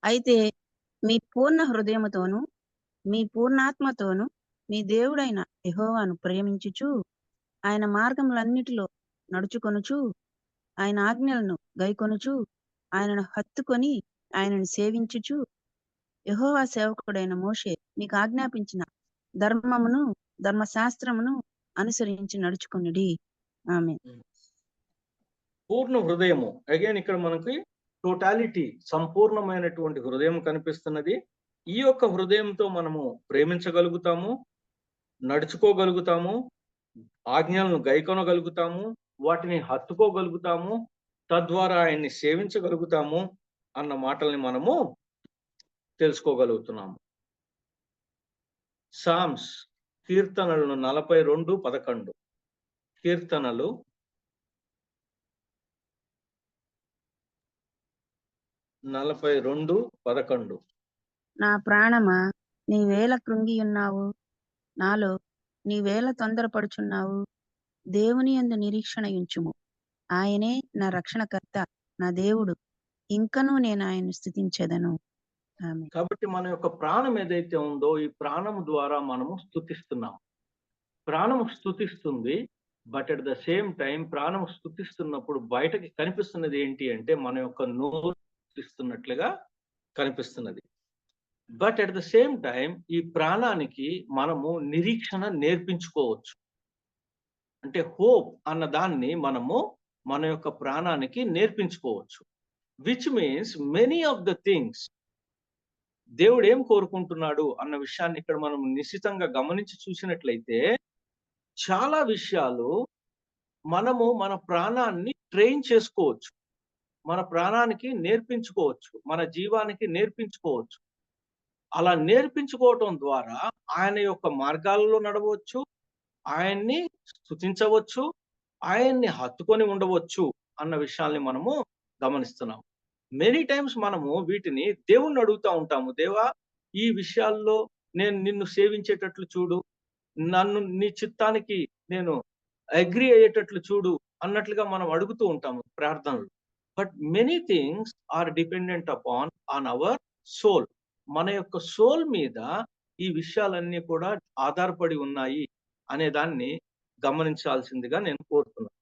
అయితే మీ పూర్ణ హృదయముతోను మీ పూర్ణాత్మతోను మీ దేవుడైన యెహోవాను ప్రేమించుచు ఆయన మార్గములన్నిటిలో నడుచుకొనుచు ఆయన ఆజ్ఞలను గైకొనుచు ఆయనను హత్తుకొని ఆయనను సేవించుచు యెహోవా సేవకుడైన మోషే మీకు ఆజ్ఞాపించిన ధర్మమును ధర్మశాస్త్రమును అనుసరించి నడుచుకొనుడి. ఆమేన్. పూర్ణ హృదయము. అగైన్ ఇక్కడ మనకి టోటాలిటీ, సంపూర్ణమైనటువంటి హృదయం కనిపిస్తున్నది. ఈ యొక్క హృదయంతో మనము ప్రేమించగలుగుతాము, నడుచుకోగలుగుతాము, ఆజ్ఞలను గైకొనగలుగుతాము, వాటిని హత్తుకోగలుగుతాము, తద్వారా ఆయన్ని సేవించగలుగుతాము అన్న మాటల్ని మనము తెలుసుకోగలుగుతున్నాము. సామ్స్ కీర్తనలను 42:11. కీర్తనలు 42:11. నా ప్రాణమా నీవేళ కృంగియున్నావు, నాలో నీవేళ తొందరపడుచున్నావు. దేవుని యందు నిరీక్షణ ఉంచుము, ఆయనే నా రక్షణకర్త, నా దేవుడు, ఇంకనూ నేను ఆయన్ను స్తుతించెదను. ఆమేన్. కాబట్టి మన యొక్క ప్రాణం ఏదైతే ఉందో ఈ ప్రాణం ద్వారా మనము స్తుతిస్తున్నాం. ప్రాణం స్తుతిస్తుంది. But at the same time ప్రాణం స్తుతిస్తున్నప్పుడు బయటకి కనిపిస్తున్నది ఏంటి అంటే మన యొక్క నోరు స్తుతిస్తున్నట్లుగా కనిపిస్తున్నది. But at the same time ఈ ప్రాణానికి మనము నిరీక్షణ నేర్పించుకోవచ్చు. అంటే హోప్ అన్న దాన్ని మనము మన యొక్క ప్రాణానికి నేర్పించుకోవచ్చు. Which means many of the things దేవుడు ఏం కోరుకుంటున్నాడు అన్న విషయాన్ని ఇక్కడ మనం నిశ్చితంగా గమనించి చూసినట్లయితే చాలా విషయాలు మనము మన ప్రాణాన్ని ట్రైన్ చేసుకోవచ్చు, మన ప్రాణానికి నేర్పించుకోవచ్చు, మన జీవానికి నేర్పించుకోవచ్చు. అలా నేర్పించుకోవటం ద్వారా ఆయన యొక్క మార్గాలలో నడవచ్చు, ఆయన్ని స్తుతించవచ్చు, ఆయన్ని హత్తుకొని ఉండవచ్చు అన్న విషయాల్ని మనము గమనిస్తున్నాం. మెనీ టైమ్స్ మనము వీటిని దేవుణ్ణి అడుగుతా ఉంటాము. దేవా, ఈ విషయాల్లో నేను నిన్ను సేవించేటట్లు చూడు, నన్ను నీ చిత్తానికి నేను అగ్రీ అయ్యేటట్లు చూడు అన్నట్లుగా మనం అడుగుతూ ఉంటాము ప్రార్థనలు. But many things are dependent upon on our soul. మన యొక్క సోల్ మీద ఈ విషయాలన్నీ కూడా ఆధారపడి ఉన్నాయి అనే దాన్ని గమనించాల్సిందిగా నేను కోరుతున్నాను.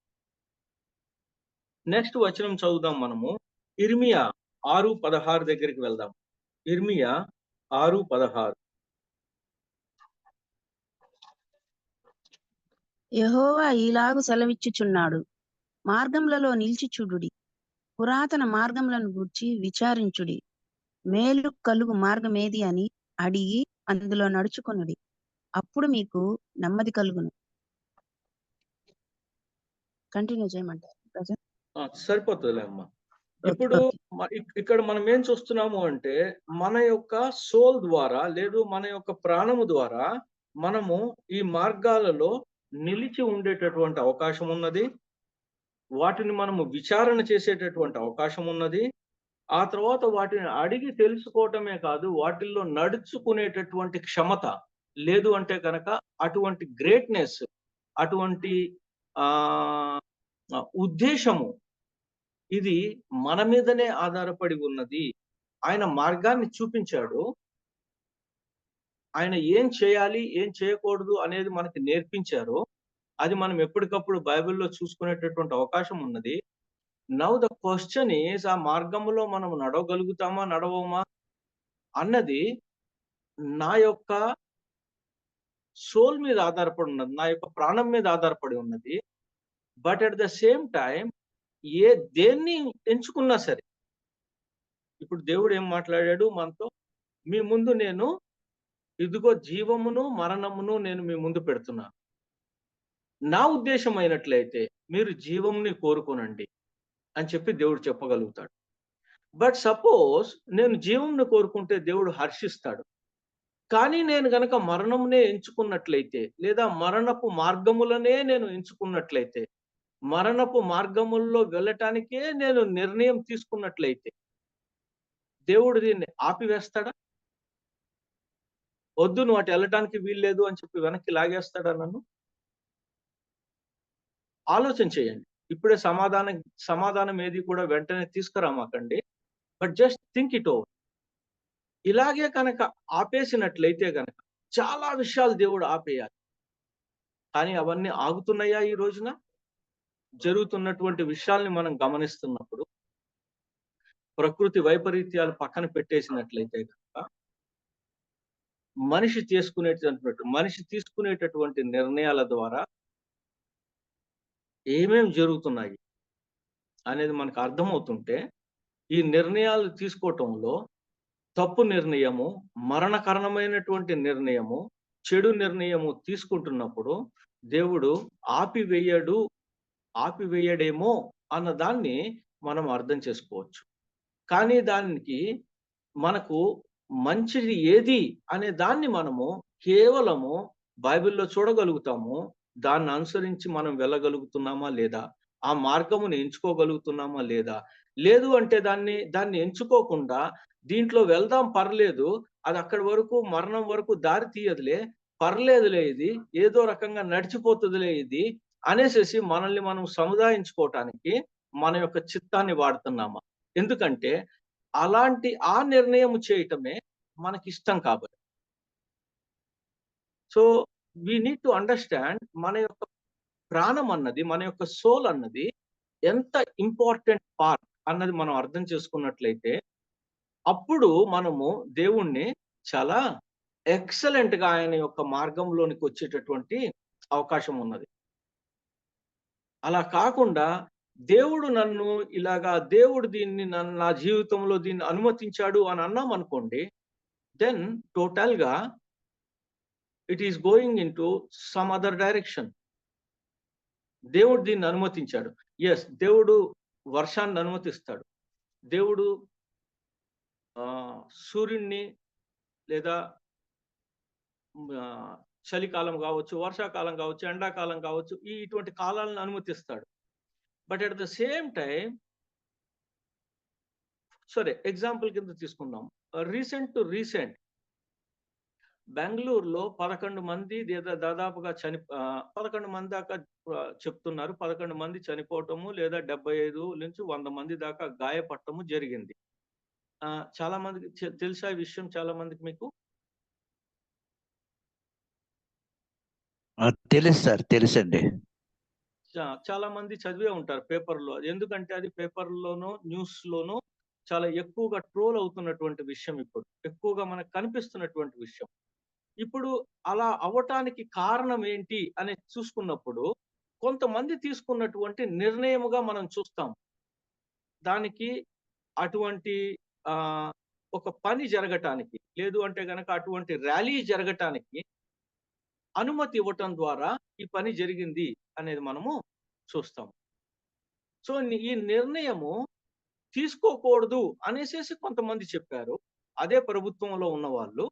నెక్స్ట్ వచనం చదువుదాం మనము. ఇర్మియా 6:16 దగ్గరికి వెళ్దాం. ఇర్మియా 6:16. యెహోవా ఈలాగు సెలవిచ్చుచున్నాడు, మార్గములలో నిలిచి చూడుడి, పురాతన మార్గములను గూర్చి విచారించుడి, మేలు కలుగు మార్గమేది అని అడిగి అందులో నడుచుకొనుడి, అప్పుడు మీకు నెమ్మది కలుగును. కంటిన్యూ చేయమంటారు బ్రదర్? సరిపోతుందిలే అమ్మా. ఓకే, ఇప్పుడు ఓకే. ఇక్కడ మనం ఏం చూస్తున్నాము అంటే, మన యొక్క సోల్ ద్వారా లేదు మన యొక్క ప్రాణము ద్వారా మనము ఈ మార్గాలలో నిలిచి ఉండేటటువంటి అవకాశం ఉన్నది. వాటిని మనము విచారణ చేసేటటువంటి అవకాశం ఉన్నది. ఆ తర్వాత వాటిని అడిగి తెలుసుకోవటమే కాదు, వాటిల్లో నడుచుకునేటటువంటి క్షమత లేదు అంటే కనుక అటువంటి గ్రేట్నెస్, అటువంటి ఉద్దేశము ఇది మన మీదనే ఆధారపడి ఉన్నది. ఆయన మార్గాన్ని చూపించాడు. ఆయన ఏం చేయాలి, ఏం చేయకూడదు అనేది మనకి నేర్పించారు. అది మనం ఎప్పటికప్పుడు బైబిల్‌లో చూసుకునేటటువంటి అవకాశం ఉన్నది. నౌ ద క్వెషన్ ఈస్, ఆ మార్గంలో మనం నడవగలుగుతామా, నడవమా అన్నది నా యొక్క సోల్ మీద ఆధారపడి ఉన్నది. నా యొక్క ప్రాణం మీద ఆధారపడి ఉన్నది. But at the same time దేన్ని ఎంచుకున్నా సరే, ఇప్పుడు దేవుడు ఏం మాట్లాడాడు మనతో, మీ ముందు నేను ఇదిగో జీవమును మరణమును నేను మీ ముందు పెడుతున్నాను. నా ఉద్దేశం అయినట్లయితే మీరు జీవంని కోరుకోనండి అని చెప్పి దేవుడు చెప్పగలుగుతాడు. బట్ సపోజ్ నేను జీవంని కోరుకుంటే దేవుడు హర్షిస్తాడు. కానీ నేను గనక మరణమునే ఎంచుకున్నట్లయితే, లేదా మరణపు మార్గములనే నేను ఎంచుకున్నట్లయితే, మరణపు మార్గముల్లో వెళ్ళటానికే నేను నిర్ణయం తీసుకున్నట్లయితే, దేవుడు దీన్ని ఆపివేస్తాడా? వద్దు, నువ్వు అటు వెళ్ళటానికి వీల్లేదు అని చెప్పి వెనక్కి లాగేస్తాడా నన్ను? ఆలోచన చేయండి. ఇప్పుడే సమాధానం ఏది కూడా వెంటనే తీసుకురామాకండి. But just think it over. ఇలాగే కనుక ఆపేసినట్లయితే గనక చాలా విషయాలు దేవుడు ఆపేయాలి. కానీ అవన్నీ ఆగుతున్నాయా ఈ రోజున? జరుగుతున్నటువంటి విషయాల్ని మనం గమనిస్తున్నప్పుడు, ప్రకృతి వైపరీత్యాలు పక్కన పెట్టేసినట్లయితే కనుక మనిషి తీసుకునేటటువంటి నిర్ణయాల ద్వారా ఏమేం జరుగుతున్నాయి అనేది మనకు అర్థమవుతుంటే, ఈ నిర్ణయాలు తీసుకోవటంలో తప్పు నిర్ణయము, మరణకరణమైనటువంటి నిర్ణయము, చెడు నిర్ణయము తీసుకుంటున్నప్పుడు దేవుడు ఆపివేయడేమో అన్న దాన్ని మనం అర్థం చేసుకోవచ్చు. కానీ దానికి మనకు మంచిది ఏది అనే దాన్ని మనము కేవలము బైబిల్‌లో చూడగలుగుతాము. దాన్ని అనుసరించి మనం వెళ్ళగలుగుతున్నామా లేదా? ఆ మార్గమును ఎంచుకోగలుగుతున్నామా లేదా? లేదు అంటే దాన్ని ఎంచుకోకుండా దీంట్లో వెళ్దాం పర్లేదు, అది అక్కడి వరకు మరణం వరకు దారి తీయదులే, పర్లేదులే ఇది, ఏదో రకంగా నడిచిపోతుందిలే ఇది అనేసేసి మనల్ని మనం సముదాయించుకోవటానికి మన యొక్క చిత్తాన్ని వాడుతున్నామా? ఎందుకంటే ఆ నిర్ణయం చేయటమే మనకిష్టం కాబట్టి. So we need to understand, మన యొక్క ప్రాణం అన్నది, మన యొక్క సోల్ అన్నది ఎంత ఇంపార్టెంట్ పార్ట్ అన్నది మనం అర్థం చేసుకున్నట్లయితే, అప్పుడు మనము దేవుణ్ణి చాలా ఎక్సలెంట్‌గా ఆయన యొక్క మార్గంలోనికి వచ్చేటటువంటి అవకాశం ఉన్నది. అలా కాకుండా దేవుడు దీన్ని నా జీవితంలో దీన్ని అనుమతించాడు అని అన్నామనుకోండి, దెన్ టోటల్‌గా it is going into some other direction. దేవుడు దీన్ని అనుమతించాడు. యెస్, దేవుడు వర్షాన్ని అనుమతిస్తాడు. దేవుడు సూర్యుడిని లేదా చలికాలం కావచ్చు, వర్షాకాలం కావచ్చు, ఎండాకాలం కావచ్చు, ఇటువంటి కాలాలను అనుమతిస్తాడు. But at the same time సరే, ఎగ్జాంపుల్ కింద తీసుకుందాం. రీసెంట్ టు రీసెంట్ బెంగుళూరులో 11 మంది దాదాపుగా 11 మంది దాకా చెప్తున్నారు. 11 మంది చనిపోవటము లేదా 75 నుంచి 100 మంది దాకా గాయపడటము జరిగింది. చాలా మందికి తెలుసా ఈ విషయం చాలా మందికి మీకు? తెలుసు సార్, తెలుసండి. చాలా మంది చదివే ఉంటారు పేపర్‌లో. ఎందుకంటే అది పేపర్‌లోనూ, న్యూస్‌లోనూ చాలా ఎక్కువగా ట్రోల్ అవుతున్నటువంటి విషయం ఇప్పుడు. ఎక్కువగా మనకు కనిపిస్తున్నటువంటి విషయం. ఇప్పుడు అలా అవ్వటానికి కారణం ఏంటి అని చూసుకున్నప్పుడు, కొంతమంది తీసుకున్నటువంటి నిర్ణయముగా మనం చూస్తాం. దానికి అటువంటి ఒక పని జరగటానికి, లేదు అంటే గనక అటువంటి ర్యాలీ జరగటానికి అనుమతి ఇవ్వటం ద్వారా ఈ పని జరిగింది అనేది మనము చూస్తాం. సో, ఈ నిర్ణయము తీసుకోకూడదు అనేసేసి కొంతమంది చెప్పారు. అదే ప్రభుత్వంలో ఉన్నవాళ్ళు.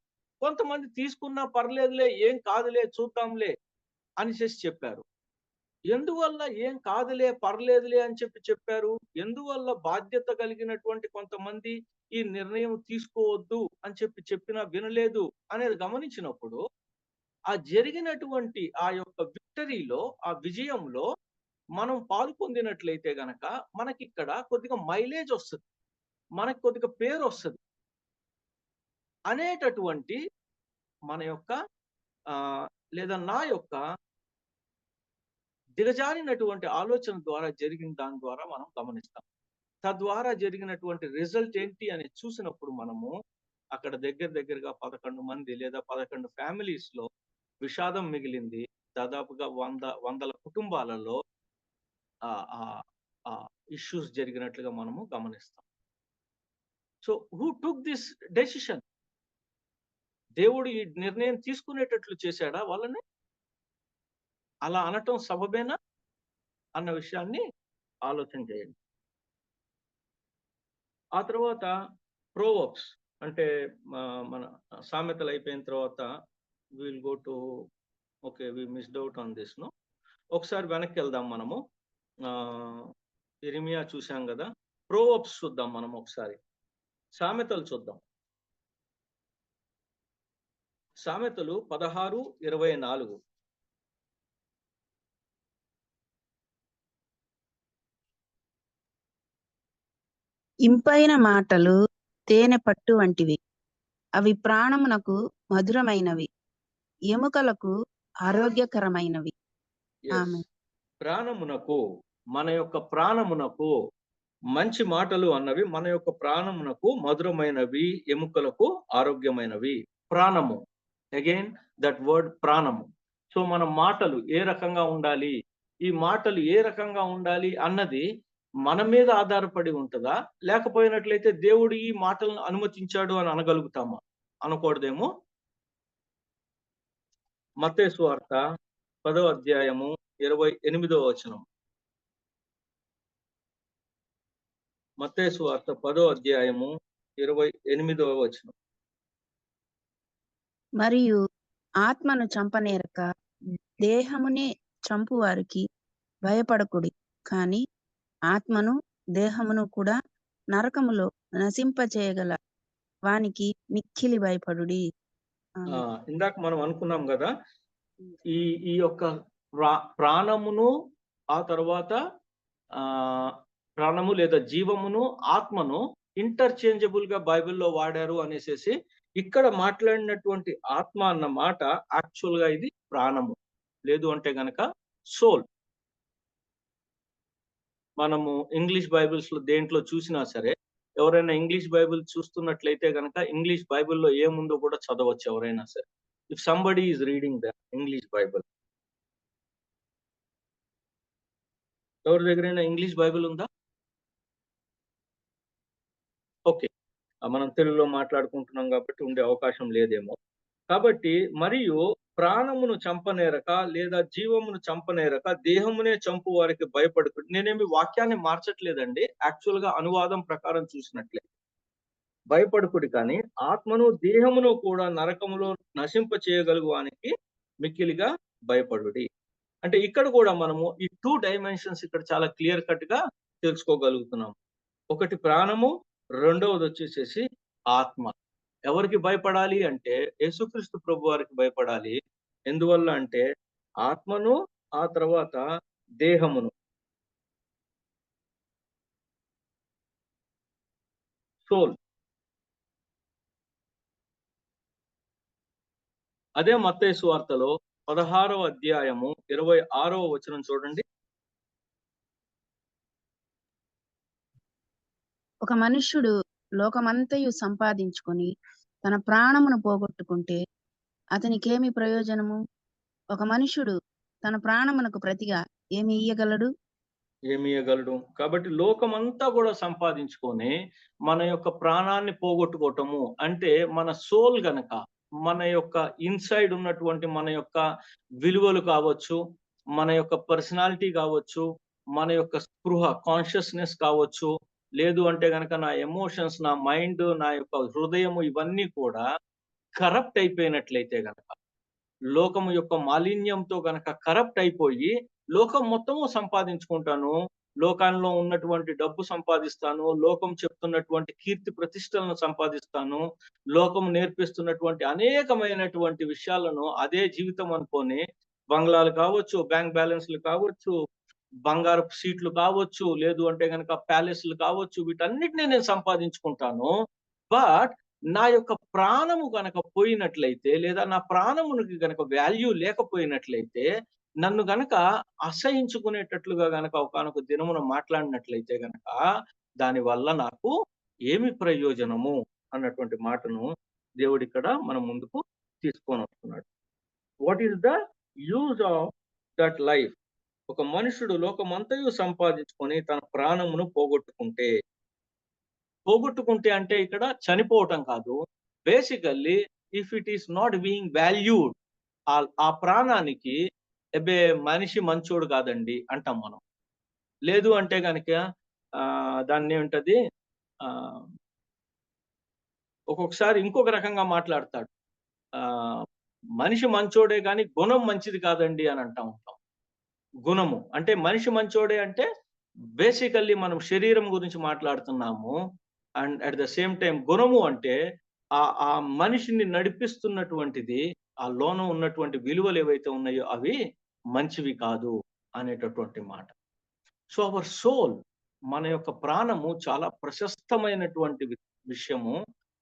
కొంతమంది తీసుకున్నా పర్లేదులే, ఏం కాదులే, చూద్దాంలే అనేసేసి చెప్పారు. ఎందువల్ల ఏం కాదులే, పర్లేదులే అని చెప్పారు? ఎందువల్ల బాధ్యత కలిగినటువంటి కొంతమంది ఈ నిర్ణయం తీసుకోవద్దు అని చెప్పినా వినలేదు అనేది గమనించినప్పుడు, ఆ జరిగినటువంటి ఆ యొక్క విక్టరీలో, ఆ విజయంలో మనం పాలు పొందినట్లయితే గనక మనకిక్కడ కొద్దిగా మైలేజ్ వస్తది. మనకు కొద్దిగా పేరొస్తది. అనేటటువంటి మన యొక్క లేదా నా యొక్క దిగజారినటువంటి ఆలోచన ద్వారా జరిగిన దాని ద్వారా మనం గమనిస్తాం. తద్వారా జరిగినటువంటి రిజల్ట్ ఏంటి అని చూసినప్పుడు మనము అక్కడ దగ్గరగా 11 మంది లేదా 11 ఫ్యామిలీస్‌లో విషాదం మిగిలింది. దాదాపుగా వందల కుటుంబాలలో ఇష్యూస్ జరిగినట్లుగా మనము గమనిస్తాం. So, who took this decision? దేవుడు ఈ నిర్ణయం తీసుకునేటట్లు చేశాడా వాళ్ళని? అలా అనటం సబబేనా అన్న విషయాన్ని ఆలోచన చేయండి. ఆ తర్వాత ప్రోవర్బ్స్ అంటే మన సామెతలు అయిపోయిన తర్వాత will go to we missed out on this no. ఒకసారి వెనక్కి వెళ్దాం మనము. ఇర్మియా చూసాం కదా, ప్రోవర్బ్స్ చూద్దాం మనం ఒకసారి. సామెతలు చూద్దాం. సామెతలు 16:24. ఇంపైన మాటలు తేనె పట్టు వంటివి, అవి ప్రాణమునకు మధురమైనవి, ఎముకలకు ఆరోగ్యకరమైనవి. ఆమేన్. ప్రాణమునకు, మన యొక్క ప్రాణమునకు మంచి మాటలు అన్నవి మన యొక్క ప్రాణమునకు మధురమైనవి, ఎముకలకు ఆరోగ్యమైనవి. ప్రాణము, అగైన్ దట్ వర్డ్ ప్రాణము. సో మన మాటలు ఏ రకంగా ఉండాలి, ఈ మాటలు ఏ రకంగా ఉండాలి అన్నది మన మీద ఆధారపడి ఉంటుందా, లేకపోయినట్లయితే దేవుడు ఈ మాటలను అనుమతించాడు అని అనగలుగుతామా? అనకూడదేమో. మత్తయి సువార్త 10వ అధ్యాయము 28వ వచనం. మత్తయి సువార్త 10వ అధ్యాయము 28వ వచనం. మరియు ఆత్మను చంపనేరక దేహమునే చంపు వారికి భయపడకుడి, కాని ఆత్మను దేహమును కూడా నరకములో నశింపచేయగల వానికి మిక్కిలి భయపడుడి. ఇందాక మనం అనుకున్నాం కదా, ఈ యొక్క ప్రాణమును, ఆ తర్వాత ప్రాణము లేదా జీవమును, ఆత్మను ఇంటర్చేంజబుల్ గా బైబిల్లో వాడారు అనేసి. ఇక్కడ మాట్లాడినటువంటి ఆత్మ అన్న మాట యాక్చువల్ గా ఇది ప్రాణము, లేదు అంటే గనక సోల్. మనము ఇంగ్లీష్ బైబిల్స్ లో దేంట్లో చూసినా సరే, ఎవరైనా ఇంగ్లీష్ బైబిల్ చూస్తున్నట్లయితే గనక ఇంగ్లీష్ బైబిల్లో ఏముందో కూడా చదవచ్చు ఎవరైనా సరే. If somebody is reading the English Bible. ఎవరి దగ్గరైనా ఇంగ్లీష్ బైబిల్ ఉందా? ఓకే, మనం తెలుగులో మాట్లాడుకుంటున్నాం కాబట్టి ఉండే అవకాశం లేదేమో. కాబట్టి మరియు ప్రాణమును చంపనేరక లేదా జీవమును చంపనేరక దేహమునే చంపు వారికి భయపడుకు. నేనేమి వాక్యాన్ని మార్చట్లేదండి, యాక్చువల్ గా అనువాదం ప్రకారం చూసినట్లే. భయపడుకుడి కానీ ఆత్మను దేహమును కూడా నరకములో నశింప చేయగలుగు వానికి మిక్కిలిగా భయపడుడి. అంటే ఇక్కడ కూడా మనము ఈ 2 డైమెన్షన్స్ ఇక్కడ చాలా క్లియర్ కట్ గా తెలుసుకోగలుగుతున్నాం. ఒకటి ప్రాణము, రెండవది వచ్చేసేసి ఆత్మ. ఎవరికి భయపడాలి అంటే యేసుక్రీస్తు ప్రభు వారికి భయపడాలి. ఎందువల్ల అంటే ఆత్మను, ఆ తర్వాత దేహమును, సోల్. అదే మత్తయి సువార్తలో 16వ అధ్యాయము 26వ వచనం చూడండి. ఒక మనుష్యుడు లోకమంతయు సంపాదించుకొని తన ప్రాణమును పోగొట్టుకుంటే అతనికేమి ప్రయోజనము? ఒక మనుష్యుడు తన ప్రాణమునకు ప్రతిగా ఏమి ఇయ్యగలడు? ఏమి ఇయ్యగలడు? కాబట్టి లోకమంతా కూడా సంపాదించుకొని మన యొక్క ప్రాణాన్ని పోగొట్టుకోవటము అంటే మన సోల్ గనక, మన యొక్క ఇన్సైడ్ ఉన్నటువంటి మన యొక్క విలువలు కావచ్చు, మన యొక్క పర్సనాలిటీ కావచ్చు, మన యొక్క స్పృహ కాన్షియస్నెస్ కావచ్చు, లేదు అంటే గనక నా ఎమోషన్స్, నా మైండ్, నా యొక్క హృదయము ఇవన్నీ కూడా కరప్ట్ అయిపోయినట్లయితే గనక, లోకము యొక్క మాలిన్యంతో గనక కరప్ట్ అయిపోయి లోకం మొత్తము సంపాదించుకుంటాను, లోకంలో ఉన్నటువంటి డబ్బు సంపాదిస్తాను, లోకం చెప్తున్నటువంటి కీర్తి ప్రతిష్టలను సంపాదిస్తాను, లోకం నేర్పిస్తున్నటువంటి అనేకమైనటువంటి విషయాలను అదే జీవితం అనుకొని బంగ్లాలు కావచ్చు, బ్యాంక్ బ్యాలెన్స్లు కావచ్చు, బంగారపు సీట్లు కావచ్చు, లేదు అంటే గనక ప్యాలెస్లు కావచ్చు, వీటన్నిటిని నేను సంపాదించుకుంటాను. బట్ నా యొక్క ప్రాణము గనక పోయినట్లయితే, లేదా నా ప్రాణమునికి గనక వాల్యూ లేకపోయినట్లయితే, నన్ను గనక అసహించుకునేటట్లుగా గనక ఒకానొక దినమున మాట్లాడినట్లయితే గనక, దాని వల్ల నాకు ఏమి ప్రయోజనము అన్నటువంటి మాటను దేవుడిక్కడ మన ముందుకు తీసుకొని వస్తున్నాడు. What is the use of that life? ఒక మనుషుడు లోకమంతయు సంపాదించుకొని తన ప్రాణమును పోగొట్టుకుంటే అంటే ఇక్కడ చనిపోవటం కాదు. Basically if it is not being valued, ఆ ప్రాణానికి ఎబే మనిషి మంచోడు కాదండి అంటాం మనం. లేదు అంటే గనక దాన్ని ఏమిటది, ఒక్కొక్కసారి ఇంకొక రకంగా మాట్లాడతాడు. మనిషి మంచోడే కానీ గుణం మంచిది కాదండి అని అంటా ఉంటాం. గుణము అంటే మనిషి మంచోడే అంటే బేసికల్లీ మనం శరీరం గురించి మాట్లాడుతున్నాము. And at the same time గుణము అంటే ఆ మనిషిని నడిపిస్తున్నటువంటిది, ఆ లోన ఉన్నటువంటి విలువలు ఏవైతే ఉన్నాయో అవి మంచివి కాదు అనేటటువంటి మాట. సో అవర్ సోల్, మన యొక్క ప్రాణము చాలా ప్రశస్తమైనటువంటి విషయము.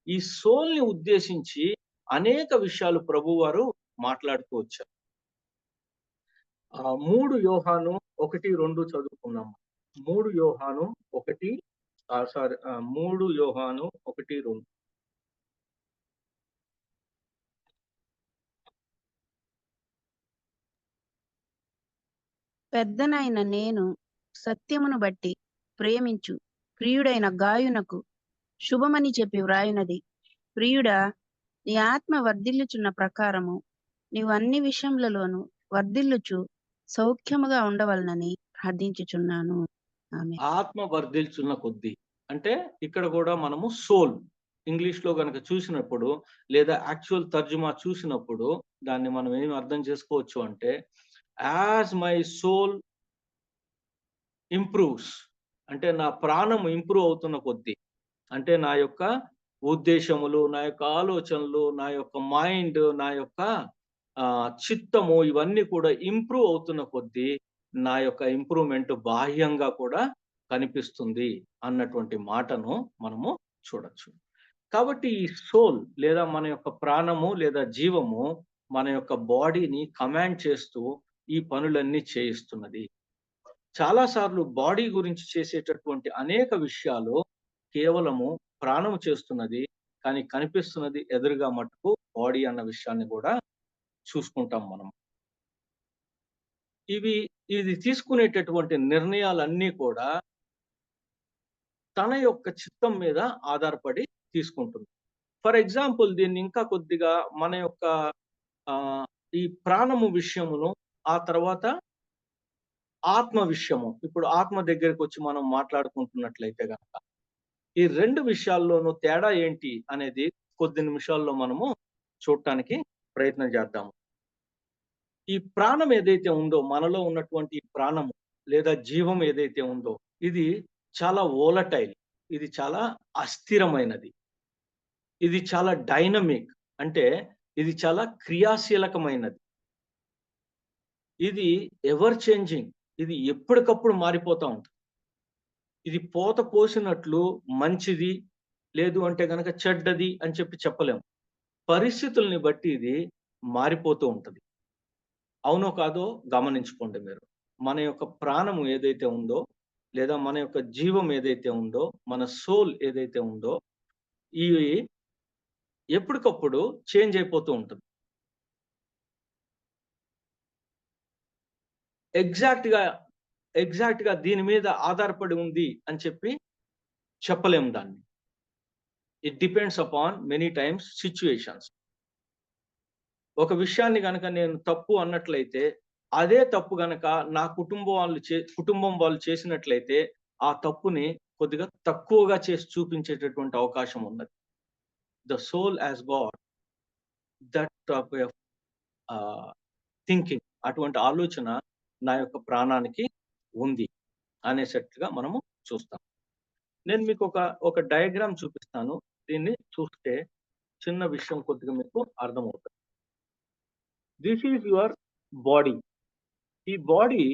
ఈ సోల్ ని ఉద్దేశించి అనేక విషయాలు ప్రభువారు మాట్లాడుతూ వచ్చారు. 3 యోహాను 1:2 చదువుకున్నాం. 3 యోహాను 1:2. పెద్దనైన నేను సత్యమును బట్టి ప్రేమించు ప్రియుడైన గాయునకు శుభమని చెప్పి వ్రాయునది, ప్రియుడా, నీ ఆత్మ వర్ధిల్లుచున్న ప్రకారము నీవు అన్ని విషయములలోనూ వర్ధిల్లుచు సౌఖ్యముగా ఉండవలనని ప్రార్థించుచున్నాను. ఆమేన్. ఆత్మ వర్ధిల్చున్న కొద్దీ అంటే ఇక్కడ కూడా మనము సోల్ ఇంగ్లీష్ లో గనక చూసినప్పుడు, లేదా యాక్చువల్ తర్జుమా చూసినప్పుడు దాన్ని మనం ఏమి అర్థం చేసుకోవచ్చు అంటే, యాజ్ మై సోల్ ఇంప్రూవ్స్ అంటే నా ప్రాణం ఇంప్రూవ్ అవుతున్న కొద్దీ, అంటే నా యొక్క ఉద్దేశములు, నా యొక్క ఆలోచనలు, నా యొక్క మైండ్, నా యొక్క చిత్తము ఇవన్నీ కూడా ఇంప్రూవ్ అవుతున్న కొద్దీ నా యొక్క ఇంప్రూవ్మెంట్ బాహ్యంగా కూడా కనిపిస్తుంది అన్నటువంటి మాటను మనము చూడొచ్చు. కాబట్టి ఈ సోల్ లేదా మన యొక్క ప్రాణము లేదా జీవము మన యొక్క బాడీని కమాండ్ చేస్తూ ఈ పనులన్నీ చేయిస్తున్నది. చాలాసార్లు బాడీ గురించి చేసేటటువంటి అనేక విషయాలు కేవలము ప్రాణము చేస్తున్నది, కానీ కనిపిస్తున్నది ఎదురుగా మటుకు బాడీ అన్న విషయాన్ని కూడా చూసుకుంటాం మనం. ఇది తీసుకునేటటువంటి నిర్ణయాలన్నీ కూడా తన యొక్క చిత్తం మీద ఆధారపడి తీసుకుంటుంది. ఫర్ ఎగ్జాంపుల్ దీన్ని ఇంకా కొద్దిగా మన యొక్క ఈ ప్రాణము విషయమును, ఆ తర్వాత ఆత్మ విషయము, ఇప్పుడు ఆత్మ దగ్గరికి వచ్చి మనం మాట్లాడుకుంటున్నట్లయితే గనక ఈ 2 విషయాల్లోనూ తేడా ఏంటి అనేది కొద్ది నిమిషాల్లో మనము చూడటానికి ప్రయత్నం చేద్దాము. ఈ ప్రాణం ఏదైతే ఉందో, మనలో ఉన్నటువంటి ప్రాణము లేదా జీవం ఏదైతే ఉందో, ఇది చాలా వోలటైల్. ఇది చాలా అస్థిరమైనది, ఇది చాలా డైనమిక్, అంటే ఇది చాలా క్రియాశీలకమైనది, ఇది ఎవర్ చేంజింగ్, ఇది ఎప్పటికప్పుడు మారిపోతూ ఉంటుంది. ఇది పోత పోసినట్లు మంచిది లేదు అంటే గనక చెడ్డది అని చెప్పలేము. పరిస్థితుల్ని బట్టి ఇది మారిపోతూ ఉంటది. అవునో కాదో గమనించుకోండి మీరు. మన యొక్క ప్రాణము ఏదైతే ఉందో, లేదా మన యొక్క జీవం ఏదైతే ఉందో, మన సోల్ ఏదైతే ఉందో, ఇవి ఎప్పటికప్పుడు చేంజ్ అయిపోతూ ఉంటుంది. ఎగ్జాక్ట్ గా దీని మీద ఆధారపడి ఉంది అని చెప్పలేము దాన్ని. It depends upon many times situations. ఒక విషయాన్ని గనక నేను తప్పు అన్నట్లయితే, అదే తప్పు గనక నా కుటుంబం వాళ్ళు చేసినట్లయితే, ఆ తప్పుని కొద్దిగా తక్కువగా చేసి చూపించేటటువంటి అవకాశం ఉన్నది. The soul as God that type of thinking, అటువంటి ఆలోచన నా యొక్క ప్రాణానికి ఉంది అనేటట్టుగా మనము చూస్తాం. నేను మీకు ఒక డయాగ్రామ్ చూపిస్తాను. దీన్ని చూస్తే చిన్న విషయం కొద్దిగా మీకు అర్థమవుతుంది. This is your body. ఈ బాడీ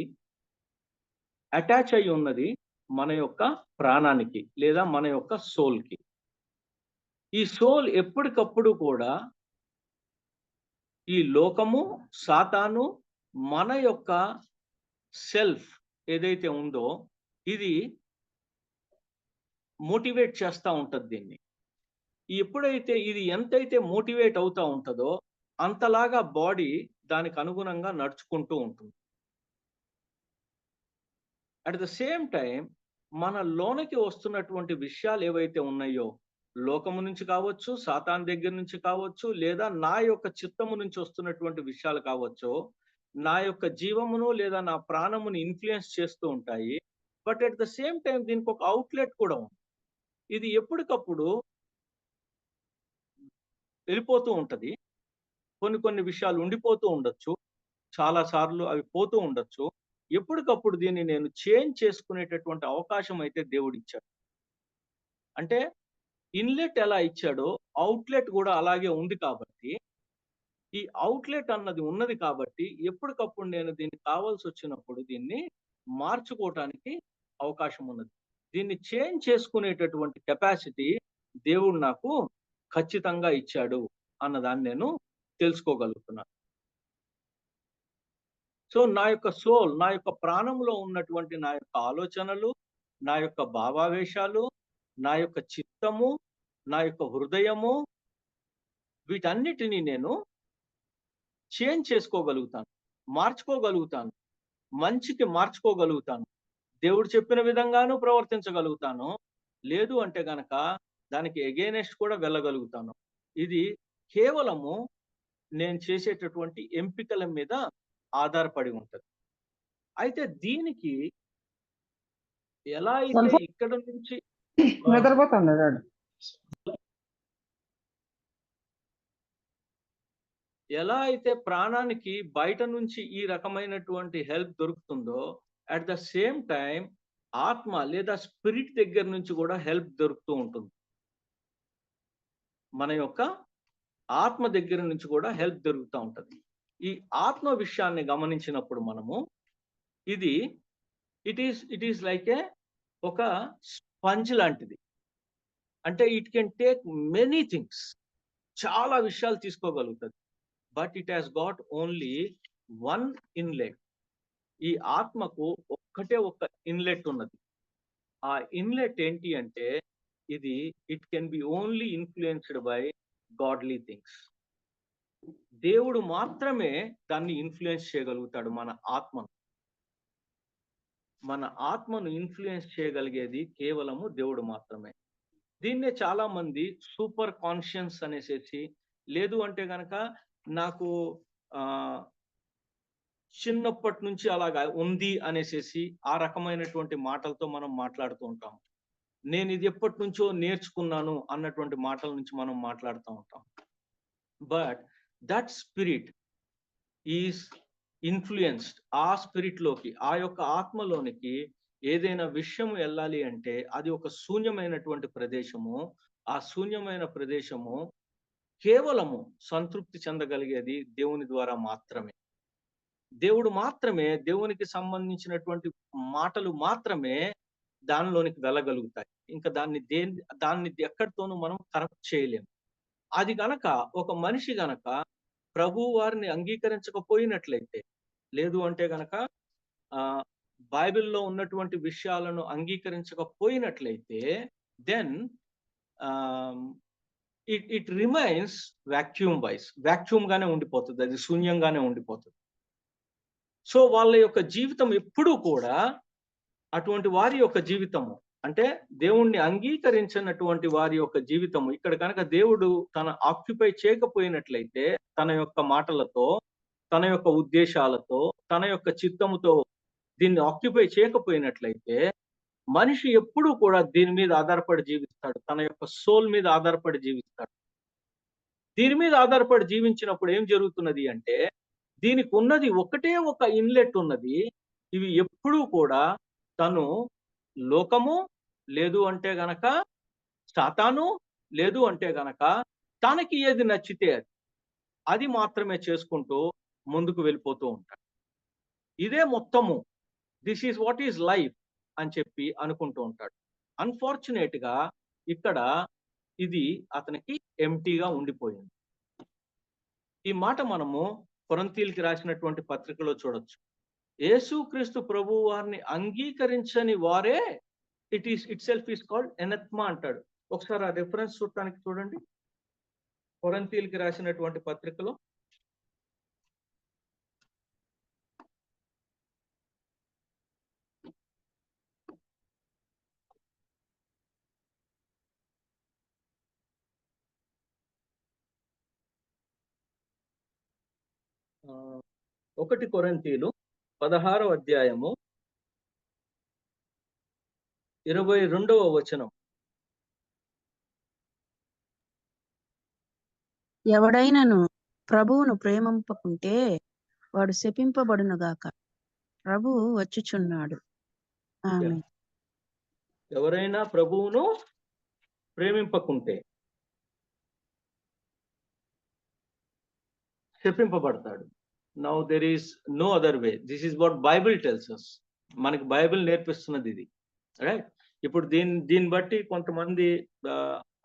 అటాచ్ అయి ఉన్నది మన యొక్క ప్రాణానికి లేదా మన యొక్క సోల్కి. ఈ సోల్ ఎప్పటికప్పుడు కూడా ఈ లోకము, సాతాను, మన యొక్క సెల్ఫ్ ఏదైతే ఉందో ఇది మోటివేట్ చేస్తూ ఉంటుంది దీన్ని. ఎప్పుడైతే ఇది ఎంతైతే మోటివేట్ అవుతూ ఉంటుందో అంతలాగా బాడీ దానికి అనుగుణంగా నడుచుకుంటూ ఉంటుంది. అట్ ద సేమ్ టైం మన లోనికి వస్తున్నటువంటి విషయాలు ఏవైతే ఉన్నాయో, లోకము నుంచి కావచ్చు, సాతాన్ దగ్గర నుంచి కావచ్చు, లేదా నా యొక్క చిత్తము నుంచి వస్తున్నటువంటి విషయాలు కావచ్చు, నా యొక్క జీవమును లేదా నా ప్రాణమును ఇన్ఫ్లుయెన్స్ చేస్తూ ఉంటాయి. But at the same time దీనికి ఒక అవుట్లెట్ కూడా ఉంది. ఇది ఎప్పటికప్పుడు వెళ్ళిపోతూ ఉంటది. కొన్ని విషయాలు ఉండిపోతూ ఉండొచ్చు, చాలా సార్లు అవి పోతూ ఉండొచ్చు. ఎప్పటికప్పుడు దీన్ని నేను చేంజ్ చేసుకునేటటువంటి అవకాశం అయితే దేవుడు ఇచ్చాడు. అంటే ఇన్లెట్ ఎలా ఇచ్చాడో అవుట్లెట్ కూడా అలాగే ఉంది కాబట్టి, ఈ అవుట్లెట్ అన్నది ఉన్నది కాబట్టి ఎప్పటికప్పుడు నేను దీన్ని కావాల్సి వచ్చినప్పుడు దీన్ని మార్చుకోవటానికి అవకాశం ఉన్నది. దీన్ని చేంజ్ చేసుకునేటటువంటి కెపాసిటీ దేవుడు నాకు ఖచ్చితంగా ఇచ్చాడు అన్నదాన్ని నేను తెలుసుకోగలుగుతున్నాను. సో నా యొక్క సోల్, నా యొక్క ప్రాణంలో ఉన్నటువంటి నా యొక్క ఆలోచనలు, నా యొక్క భావావేశాలు, నా యొక్క చిత్తము, నా యొక్క హృదయము, వీటన్నిటినీ నేను చేంజ్ చేసుకోగలుగుతాను, మార్చుకోగలుగుతాను, మంచికి మార్చుకోగలుగుతాను, దేవుడు చెప్పిన విధంగాను ప్రవర్తించగలుగుతాను. లేదు అంటే గనక దానికి ఎగైనెస్ట్ కూడా వెళ్ళగలుగుతాను. ఇది కేవలము నేను చేసేటటువంటి ఎంపికల మీద ఆధారపడి ఉంటది. అయితే దీనికి ఎలా అయితే ఇక్కడ నుంచి నిద్రపోతున్నాడు ఎలా అయితే ప్రాణానికి బయట నుంచి ఈ రకమైనటువంటి హెల్ప్ దొరుకుతుందో, అట్ ద సేమ్ టైం ఆత్మ లేదా స్పిరిట్ దగ్గర నుంచి కూడా హెల్ప్ దొరుకుతూ ఉంటుంది. మన యొక్క ఆత్మ దగ్గర నుంచి కూడా హెల్ప్ దొరుకుతూ ఉంటుంది. ఈ ఆత్మ విషయాన్ని గమనించినప్పుడు మనము ఇది ఇట్ ఈస్ లైక్ ఒక స్పంజ్ లాంటిది. అంటే it can take many things, చాలా విషయాలు తీసుకోగలుగుతుంది. But it has got only one inlet. ఈ ఆత్మకు ఒక్కటే ఒక ఇన్లెట్ ఉన్నది. ఆ ఇన్లెట్ ఏంటి అంటే it can be only influenced by godly things. దేవుడు మాత్రమే దాన్ని ఇన్ఫ్లుయెన్స్ చేయగలుగుతాడు. మన ఆత్మను ఇన్ఫ్లుయెన్స్ చేయగలిగేది కేవలము దేవుడు మాత్రమే. దీన్నే చాలా మంది సూపర్ కాన్షియన్స్ అనేసి, లేదు అంటే గనక నాకు చిన్నప్పటి నుంచి అలాగా ఉంది అనేసి ఆ రకమైనటువంటి మాటలతో మనం మాట్లాడుతూ ఉంటాం. నేను ఇది ఎప్పటి నుంచో నేర్చుకున్నాను అన్నటువంటి మాటల నుంచి మనం మాట్లాడుతూ ఉంటాం. But that spirit is influenced. ఆ స్పిరిట్ లోకి, ఆ యొక్క ఆత్మలోనికి ఏదైనా విషయం వెళ్ళాలి అంటే అది ఒక శూన్యమైనటువంటి ప్రదేశము. ఆ శూన్యమైన ప్రదేశము కేవలము సంతృప్తి చెందగలిగేది దేవుని ద్వారా మాత్రమే. దేవుడు మాత్రమే, దేవునికి సంబంధించినటువంటి మాటలు మాత్రమే దానిలోనికి వెళ్ళగలుగుతాయి. ఇంకా దాన్ని ఎక్కడితోనూ మనం కరెక్ట్ చేయలేము. అది గనక ఒక మనిషి గనక ప్రభువు వారిని అంగీకరించకపోయినట్లయితే, లేదు అంటే గనక బైబిల్‌లో ఉన్నటువంటి విషయాలను అంగీకరించకపోయినట్లయితే, దెన్ ఆహ్, ఇట్ రిమైన్స్ వాక్యూమ్ గానే ఉండిపోతది. అది శూన్యంగానే ఉండిపోతది. సో వాళ్ళ యొక్క జీవితం ఎప్పుడూ కూడా అటువంటి వారి యొక్క జీవితము అంటే దేవుణ్ణి అంగీకరించినటువంటి వారి యొక్క జీవితము ఇక్కడ కనుక దేవుడు తన ఆక్యుపై చేయకపోయినట్లయితే, తన యొక్క మాటలతో, తన యొక్క ఉద్దేశాలతో, తన యొక్క చిత్తముతో దీన్ని ఆక్యుపై చేయకపోయినట్లయితే, మనిషి ఎప్పుడూ కూడా దీని మీద ఆధారపడి జీవిస్తాడు. తన యొక్క సోల్ మీద ఆధారపడి జీవిస్తాడు. దీని మీద ఆధారపడి జీవించినప్పుడు ఏం జరుగుతున్నది అంటే, దీనికి ఉన్నది ఒకటే ఒక ఇన్లెట్ ఉన్నది. ఇవి ఎప్పుడూ కూడా తను లోకము, లేదు అంటే గనక సాతాను, లేదు అంటే గనక తనకి ఏది నచ్చితే అది మాత్రమే చేసుకుంటూ ముందుకు వెళ్ళిపోతూ ఉంటాడు. ఇదే మొత్తము, this is what is life అని చెప్పి అనుకుంటూ ఉంటాడు. అన్ఫార్చునేట్ గా ఇక్కడ ఇది అతనికి ఎంప్టీగా ఉండిపోయింది. ఈ మాట మనము కొరింథీయులకి రాసినటువంటి పత్రికలో చూడొచ్చు. యేసుక్రీస్తు ప్రభువు వారిని అంగీకరించని వారే ఇట్ సెల్ఫ్ ఈస్ కాల్డ్ ఎనత్మా అంటాడు. ఒకసారి ఆ రిఫరెన్స్ చూడటానికి చూడండి. కొరింథీయులకి రాసినటువంటి పత్రికలో ఆ, 1 కొరింథీయులు 16వ అధ్యాయము 22వ వచనం. ఎవడైనను ప్రభువును ప్రేమింపకుంటే వాడు శపింపబడునుగాక. ప్రభువు వచ్చుచున్నాడు. ఆమేన్. ఎవరైనా ప్రభువును ప్రేమింపకుంటే శపింపబడతాడు. Now there is no other way. This is what Bible tells us. మనకి బైబిల్ నేర్పిస్తున్నది ఇది, రైట్? ఇప్పుడు దీన్ని బట్టి కొంతమంది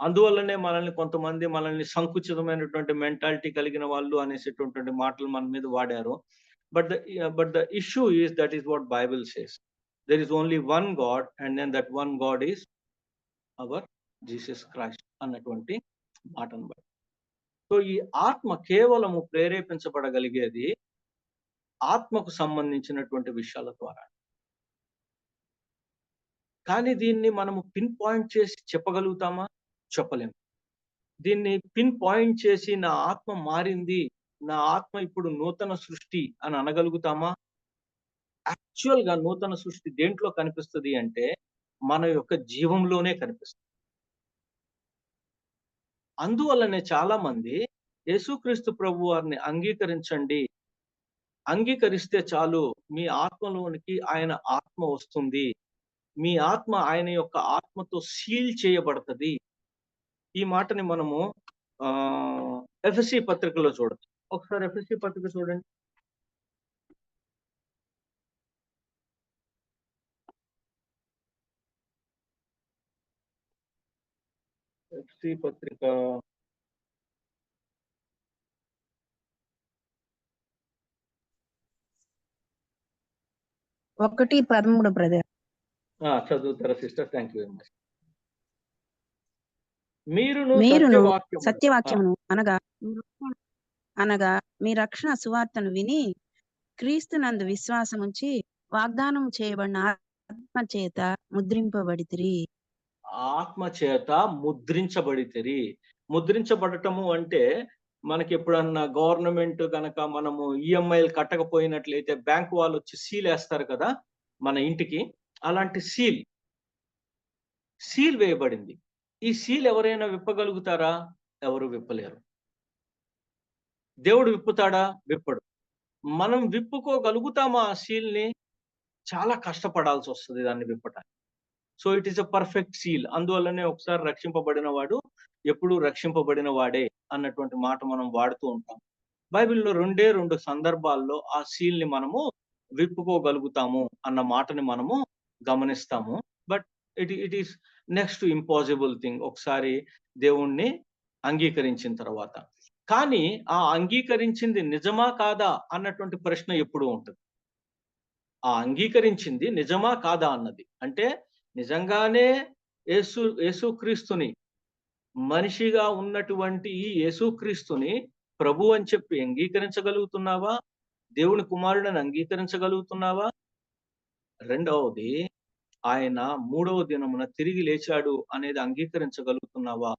అందువల్లనే కొంతమంది మనల్ని సంకుచితమైనటువంటి మెంటాలిటీ కలిగిన వాళ్ళు అనేసేటువంటి మాటలు మన మీద వాడారు. But the issue is that is what Bible says. There is only one God and then that one God is our Jesus Christ అన్నటువంటి మాటను బట్టి. సో ఈ ఆత్మ కేవలము ప్రేరేపించబడగలిగేది ఆత్మకు సంబంధించినటువంటి విషయాల ద్వారా. కానీ దీన్ని మనము పిన్ పాయింట్ చేసి చెప్పగలుగుతామా? చెప్పలేము. దీన్ని పిన్ పాయింట్ చేసి నా ఆత్మ మారింది, నా ఆత్మ ఇప్పుడు నూతన సృష్టి అని అనగలుగుతామా? యాక్చువల్ గా నూతన సృష్టి దేంట్లో కనిపిస్తుంది అంటే మన యొక్క జీవంలోనే కనిపిస్తుంది. అందువల్లనే చాలా మంది యేసుక్రీస్తు ప్రభు వారిని అంగీకరించండి, అంగీకరిస్తే చాలు మీ ఆత్మలోనికి ఆయన ఆత్మ వస్తుంది, మీ ఆత్మ ఆయన యొక్క ఆత్మతో సీల్ చేయబడుతుంది. ఈ మాటని మనము ఎఫెసీ పత్రికలో చూడొచ్చు. ఒకసారి ఎఫెసీ పత్రిక చూడండి. ఎఫెసీ పత్రిక 1:13 బ్రదర్. చదువుతారా sister? Thank you very much. మీరును సత్యవాక్యమును అనగా మీ రక్షణ సువార్తను విని క్రీస్తునందు విశ్వాసముంచి వాగ్దానం చేయబడిన ఆత్మ చేత ముద్రింపబడితిరి. ఆత్మ చేత ముద్రించబడితిరి. ముద్రించబడటము అంటే మనకి ఎప్పుడన్నా గవర్నమెంట్ కనుక మనము ఈఎంఐలు కట్టకపోయినట్లయితే బ్యాంక్ వాళ్ళు వచ్చి సీల్ వేస్తారు కదా మన ఇంటికి. అలాంటి సీల్ వేయబడింది. ఈ సీల్ ఎవరైనా విప్పగలుగుతారా? ఎవరు విప్పలేరు. దేవుడు విప్పుతాడా? విప్పడు. మనం విప్పుకోగలుగుతామా ఆ సీల్ని? చాలా కష్టపడాల్సి వస్తుంది దాన్ని విప్పటానికి. So it is a perfect seal. అందువల్లనే ఒకసారి రక్షింపబడిన వాడు ఎప్పుడు రక్షింపబడిన వాడే అన్నటువంటి మాట మనం వాడుతూ ఉంటాం. బైబిల్‌లో 2 సందర్భాల్లో ఆ సీల్ ని మనము విప్పుకోగలుగుతాము అన్న మాటని మనము గమనిస్తాము. But it is next to impossible thing ఒకసారి దేవుణ్ణి అంగీకరించిన తర్వాత. కానీ ఆ అంగీకరించింది నిజమా కాదా అన్నటువంటి ప్రశ్న ఎప్పుడూ ఉంటది. ఆ అంగీకరించింది నిజమా కాదా అన్నది. అంటే నిజంగానే యేసుక్రీస్తుని, మనిషిగా ఉన్నటువంటి ఈ యేసుక్రీస్తుని ప్రభు అని చెప్పి అంగీకరించగలుగుతున్నావా? దేవుని కుమారుడని అంగీకరించగలుగుతున్నావా? రెండవది, ఆయన 3వ దినమున తిరిగి లేచాడు అనేది అంగీకరించగలుగుతున్నావా?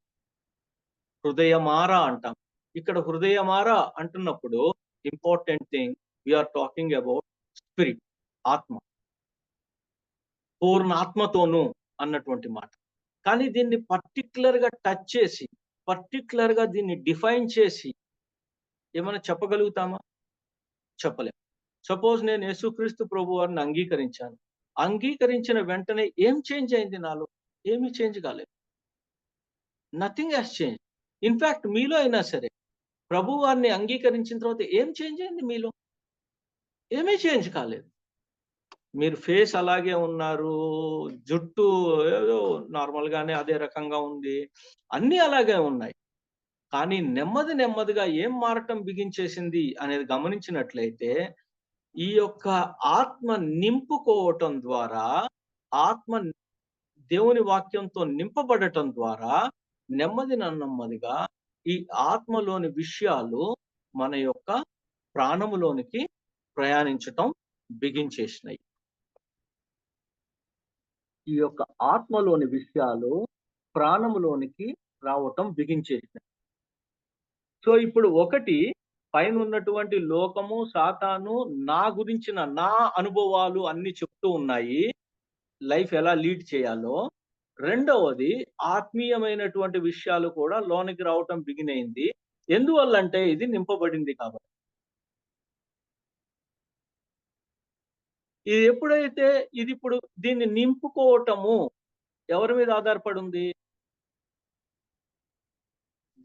హృదయమారా అంటాం. ఇక్కడ హృదయమారా అంటున్నప్పుడు important thing we are talking about spirit, ఆత్మ. పూర్ణ ఆత్మతోను అన్నటువంటి మాట. కానీ దీన్ని పర్టిక్యులర్ గా టచ్ చేసి, పర్టిక్యులర్ గా దీన్ని డిఫైన్ చేసి ఏమైనా చెప్పగలుగుతామా? చెప్పలేం. సపోజ్ నేను యేసుక్రీస్తు ప్రభువారిని అంగీకరించాను. అంగీకరించిన వెంటనే ఏం చేంజ్ అయింది నాలో? ఏమీ చేంజ్ కాలేదు. Nothing has change. ఇన్‌ఫాక్ట్ మీలో అయినా సరే ప్రభువారిని అంగీకరించిన తర్వాత ఏం చేంజ్ అయింది మీలో? ఏమీ చేంజ్ కాలేదు. మీరు ఫేస్ అలాగే ఉన్నారు. జుట్టు ఏదో నార్మల్ గానే అదే రకంగా ఉంది. అన్నీ అలాగే ఉన్నాయి. కానీ నెమ్మదిగా ఏం మారటం బిగించేసింది అనేది గమనించినట్లయితే, ఈ యొక్క ఆత్మ నింపుకోవటం ద్వారా, ఆత్మ దేవుని వాక్యంతో నింపబడటం ద్వారా నెమ్మదిగా ఈ ఆత్మలోని విషయాలు మన యొక్క ప్రాణములోనికి ప్రయాణించటం బిగించేసినాయి. ఈ యొక్క ఆత్మలోని విషయాలు ప్రాణములోనికి రావటం బిగించేసినాయి. సో ఇప్పుడు ఒకటి పైన ఉన్నటువంటి లోకము, సాతాను నా గురించిన నా అనుభవాలు అన్ని చెప్తూ ఉన్నాయి లైఫ్ ఎలా లీడ్ చేయాలో. రెండవది ఆత్మీయమైనటువంటి విషయాలు కూడా లోనికి రావటం బిగినైంది. ఎందువల్లంటే ఇది నింపబడింది కాబట్టి. ఇది ఎప్పుడైతే ఇది ఇప్పుడు దీన్ని నింపుకోవటము ఎవరి మీద ఆధారపడి ఉంది?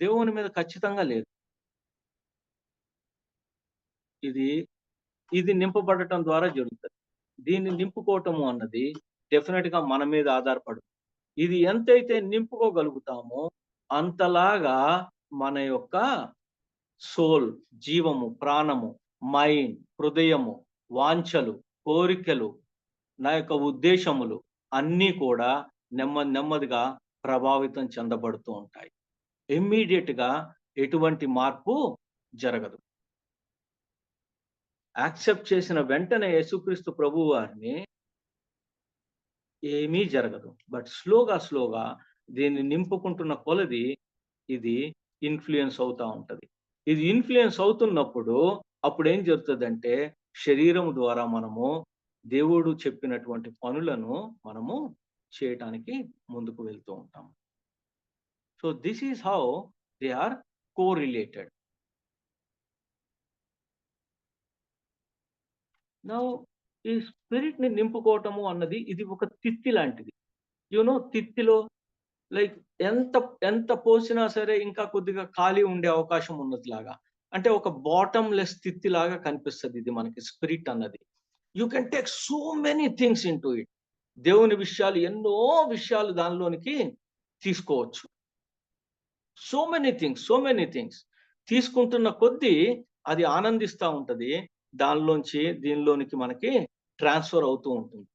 దేవుని మీద ఖచ్చితంగా లేదు. ఇది నింపబడటం ద్వారా జరుగుతుంది. దీన్ని నింపుకోవటము అన్నది డెఫినెట్ గా మన మీద ఆధారపడు. ఇది ఎంతైతే నింపుకోగలుగుతామో అంతలాగా మన యొక్క సోల్, జీవము, ప్రాణము, మైండ్, హృదయము, వాంఛలు, కోరికలు, నా యొక్క ఉద్దేశములు అన్నీ కూడా నెమ్మదిగా ప్రభావితం చెందబడుతూ ఉంటాయి. ఇమ్మీడియట్ గా ఎటువంటి మార్పు జరగదు. యాక్సెప్ట్ చేసిన వెంటనే యేసుక్రీస్తు ప్రభువు వారిని ఏమీ జరగదు. బట్ స్లోగా దీన్ని నింపుకుంటున్న కొలది ఇది ఇన్ఫ్లుయెన్స్ అవుతా ఉంటది. ఇది ఇన్ఫ్లుయెన్స్ అవుతున్నప్పుడు అప్పుడు ఏం జరుగుతుందంటే శరీరం ద్వారా మనము దేవుడు చెప్పినటువంటి పనులను మనము చేయటానికి ముందుకు వెళ్తూ ఉంటాం. So this is how they are correlated. Now ఈ స్పిరిట్ ని నింపుకోవటము అన్నది ఇది ఒక తిత్తి లాంటిది. తిత్తిలో లైక్ ఎంత పోసినా సరే ఇంకా కొద్దిగా ఖాళీ ఉండే అవకాశం ఉన్నదిలాగా. అంటే ఒక బాటమ్‌లెస్ తిత్తి లాగా కనిపిస్తది ఇది మనకి స్పిరిట్ అన్నది. You can take so many things into it. దేవుని విషయాలు ఎన్నో విషయాలు దానిలోనికి తీసుకోవచ్చు. సో మెనీ థింగ్స్ తీసుకుంటున్న కొద్దీ అది ఆనందిస్తా ఉంటది. దానిలోంచి దీనిలోనికి మనకి ట్రాన్స్ఫర్ అవుతూ ఉంటుంది.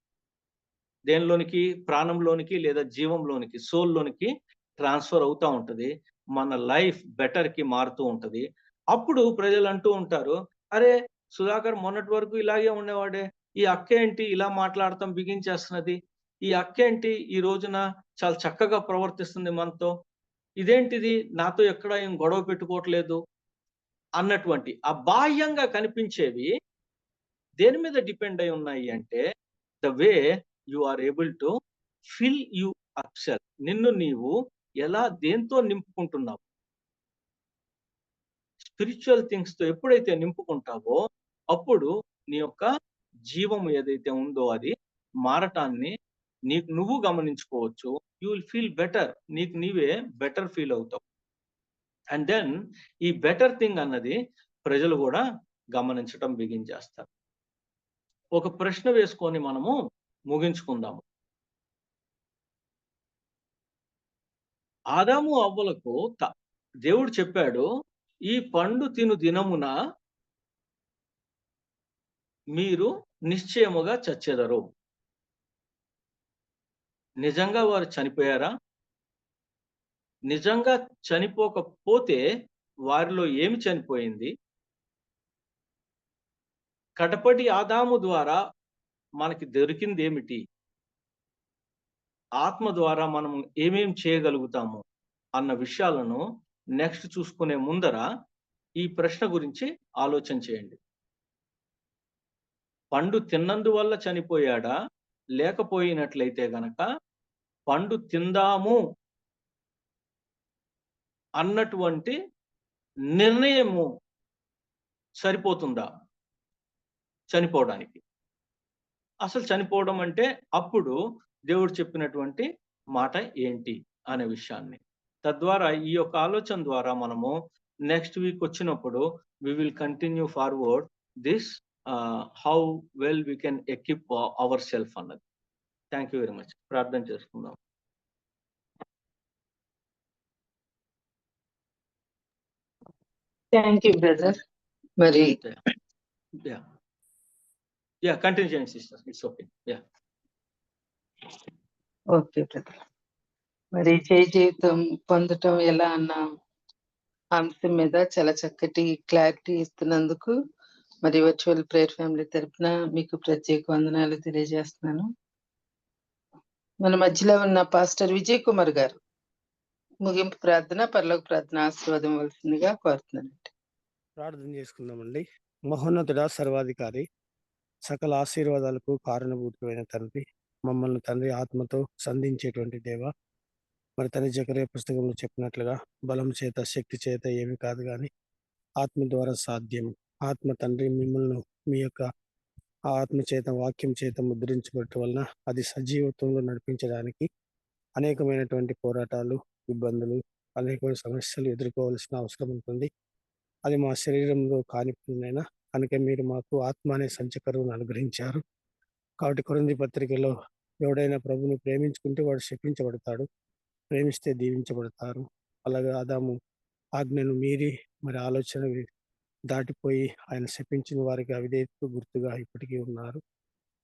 దేనిలోనికి? ప్రాణంలోనికి లేదా జీవంలోనికి, సోల్‌లోనికి ట్రాన్స్ఫర్ అవుతా ఉంటది. మన లైఫ్ బెటర్ కి మారుతూ ఉంటది. అప్పుడు ప్రజలు అంటూ ఉంటారు, అరే సుధాకర్ మొన్నటి వరకు ఇలాగే ఉండేవాడే, ఈ అక్కేంటి ఇలా మాట్లాడటం బిగించేస్తున్నది, ఈ అక్కేంటి ఈ రోజున చాలా చక్కగా ప్రవర్తిస్తుంది మనతో, ఇదేంటిది నాతో ఎక్కడ ఏం గొడవ పెట్టుకోవట్లేదు అన్నటువంటి ఆ బాహ్యంగా కనిపించేవి దేని మీద డిపెండ్ అయి ఉన్నాయి అంటే the way you are able to fill you up self. నిన్ను నీవు ఎలా దేంతో నింపుకుంటున్నావు? స్పిరిచువల్ థింగ్స్ తో ఎప్పుడైతే నింపుకుంటావో అప్పుడు నీ యొక్క జీవం ఏదైతే ఉందో అది మారటాన్ని నీకు నువ్వు గమనించుకోవచ్చు. You will feel better. నీకు నీవే బెటర్ ఫీల్ అవుతావు. అండ్ దెన్ ఈ బెటర్ థింగ్ అన్నది ప్రజలు కూడా గమనించటం బిగించేస్తారు. ఒక ప్రశ్న వేసుకొని మనము ముగించుకుందాము. ఆదాము అవ్వలకు దేవుడు చెప్పాడు, ఈ పండు తిను దినమున మీరు నిశ్చయముగా చచ్చెదరు. నిజంగా వారు చనిపోయారా? నిజంగా చనిపోకపోతే వారిలో ఏమి చనిపోయింది? కడపటి ఆదాము ద్వారా మనకి దొరికింది ఏమిటి? ఆత్మ ద్వారా మనం ఏమేం చేయగలుగుతాము అన్న విషయాలను నెక్స్ట్ చూసుకునే ముందర ఈ ప్రశ్న గురించి ఆలోచన చేయండి. పండు తిన్నందువల్ల చనిపోయాడా? లేకపోయినట్లయితే గనక పండు తిందాము అన్నటువంటి నిర్ణయము సరిపోతుందా చనిపోవడానికి? అసలు చనిపోవడం అంటే అప్పుడు దేవుడు చెప్పినటువంటి మాట ఏంటి అనే విషయాన్ని, తద్వారా ఈ యొక్క ఆలోచన ద్వారా మనము నెక్స్ట్ వీక్ వచ్చినప్పుడు we will continue forward this how well we can equip our self అన్నది. Thank you very much. ప్రార్థన చేసుకుందాం. Thank you brother. మరి కంటిన్యూ చేయండి sister. It's okay. Okay brother. మరి జయ జీవితం పొందటం ఎలా అన్న అంశం మీద చాలా చక్కటి క్లారిటీ ఇస్తున్నందుకు మరి వర్చువల్ ప్రేయర్ ఫ్యామిలీ తరపున మీకు ప్రత్యేక వందనాలు తెలియజేస్తున్నాను. మన మధ్యలో ఉన్న పాస్టర్ విజయ్ కుమార్ గారు ముగింపు ప్రార్థన, పరలోక ప్రార్థన ఆశీర్వాదం వలసిందిగా కోరుతున్నానండి. ప్రార్థన చేసుకుందామండి. మహోన్నతుడా, సర్వాధికారి, సకల ఆశీర్వాదాలకు కారణభూతమైన తండ్రి, మమ్మల్ని తండ్రి ఆత్మతో సంధించేటువంటి దేవ, మరి తండ్రి జకర్యా పుస్తకంలో చెప్పినట్లుగా బలం చేత శక్తి చేత ఏమి కాదు కానీ ఆత్మ ద్వారా సాధ్యం. ఆత్మ తండ్రి మిమ్మల్ని మీ యొక్క ఆత్మ చేత వాక్యం చేత ముద్రించబడటం వలన అది సజీవత్వంలో నడిపించడానికి అనేకమైనటువంటి పోరాటాలు, ఇబ్బందులు, అనేకమైన సమస్యలు ఎదుర్కోవాల్సిన అవసరం ఉంటుంది. అది మా శరీరంలో కానిపోయినైనా కనుక మీరు మాకు ఆత్మ అనే సంచకరువును అనుగ్రహించారు. కాబట్టి కొరింథీ పత్రికలో ఎవడైనా ప్రభుని ప్రేమించుకుంటే వాడు శపించబడతాడు, ప్రేమిస్తే దీవించబడతారు. అలాగే ఆదాము ఆజ్ఞను మీరి మరి ఆలోచన దాటిపోయి ఆయన శపించిన వారికి అవిధేయతకు గుర్తుగా ఇప్పటికీ ఉన్నారు.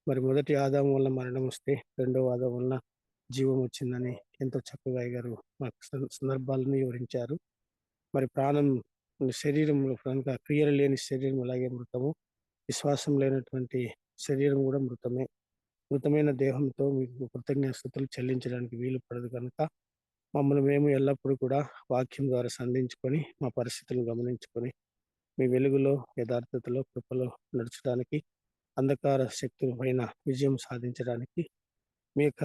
మరి మొదటి ఆదాము వల్ల మరణం వస్తే రెండవ ఆదాము వల్ల జీవం వచ్చిందని ఎంతో చక్కగా గారు మాకు సందర్భాలను వివరించారు. మరి ప్రాణం శరీరంలో కనుక క్రియలు లేని శరీరం అలాగే మృతము, విశ్వాసం లేనటువంటి శరీరం కూడా మృతమే. మృతమైన దేహంతో మీకు కృతజ్ఞతలు చెల్లించడానికి వీలు పడదు కనుక మమ్మల్ని మేము ఎల్లప్పుడూ కూడా వాక్యం ద్వారా సంధించుకొని మా పరిస్థితులను గమనించుకొని మీ వెలుగులో, యథార్థతలో, కృపలో నడచడానికి, అంధకార శక్తుల పైన విజయం సాధించడానికి, మీ యొక్క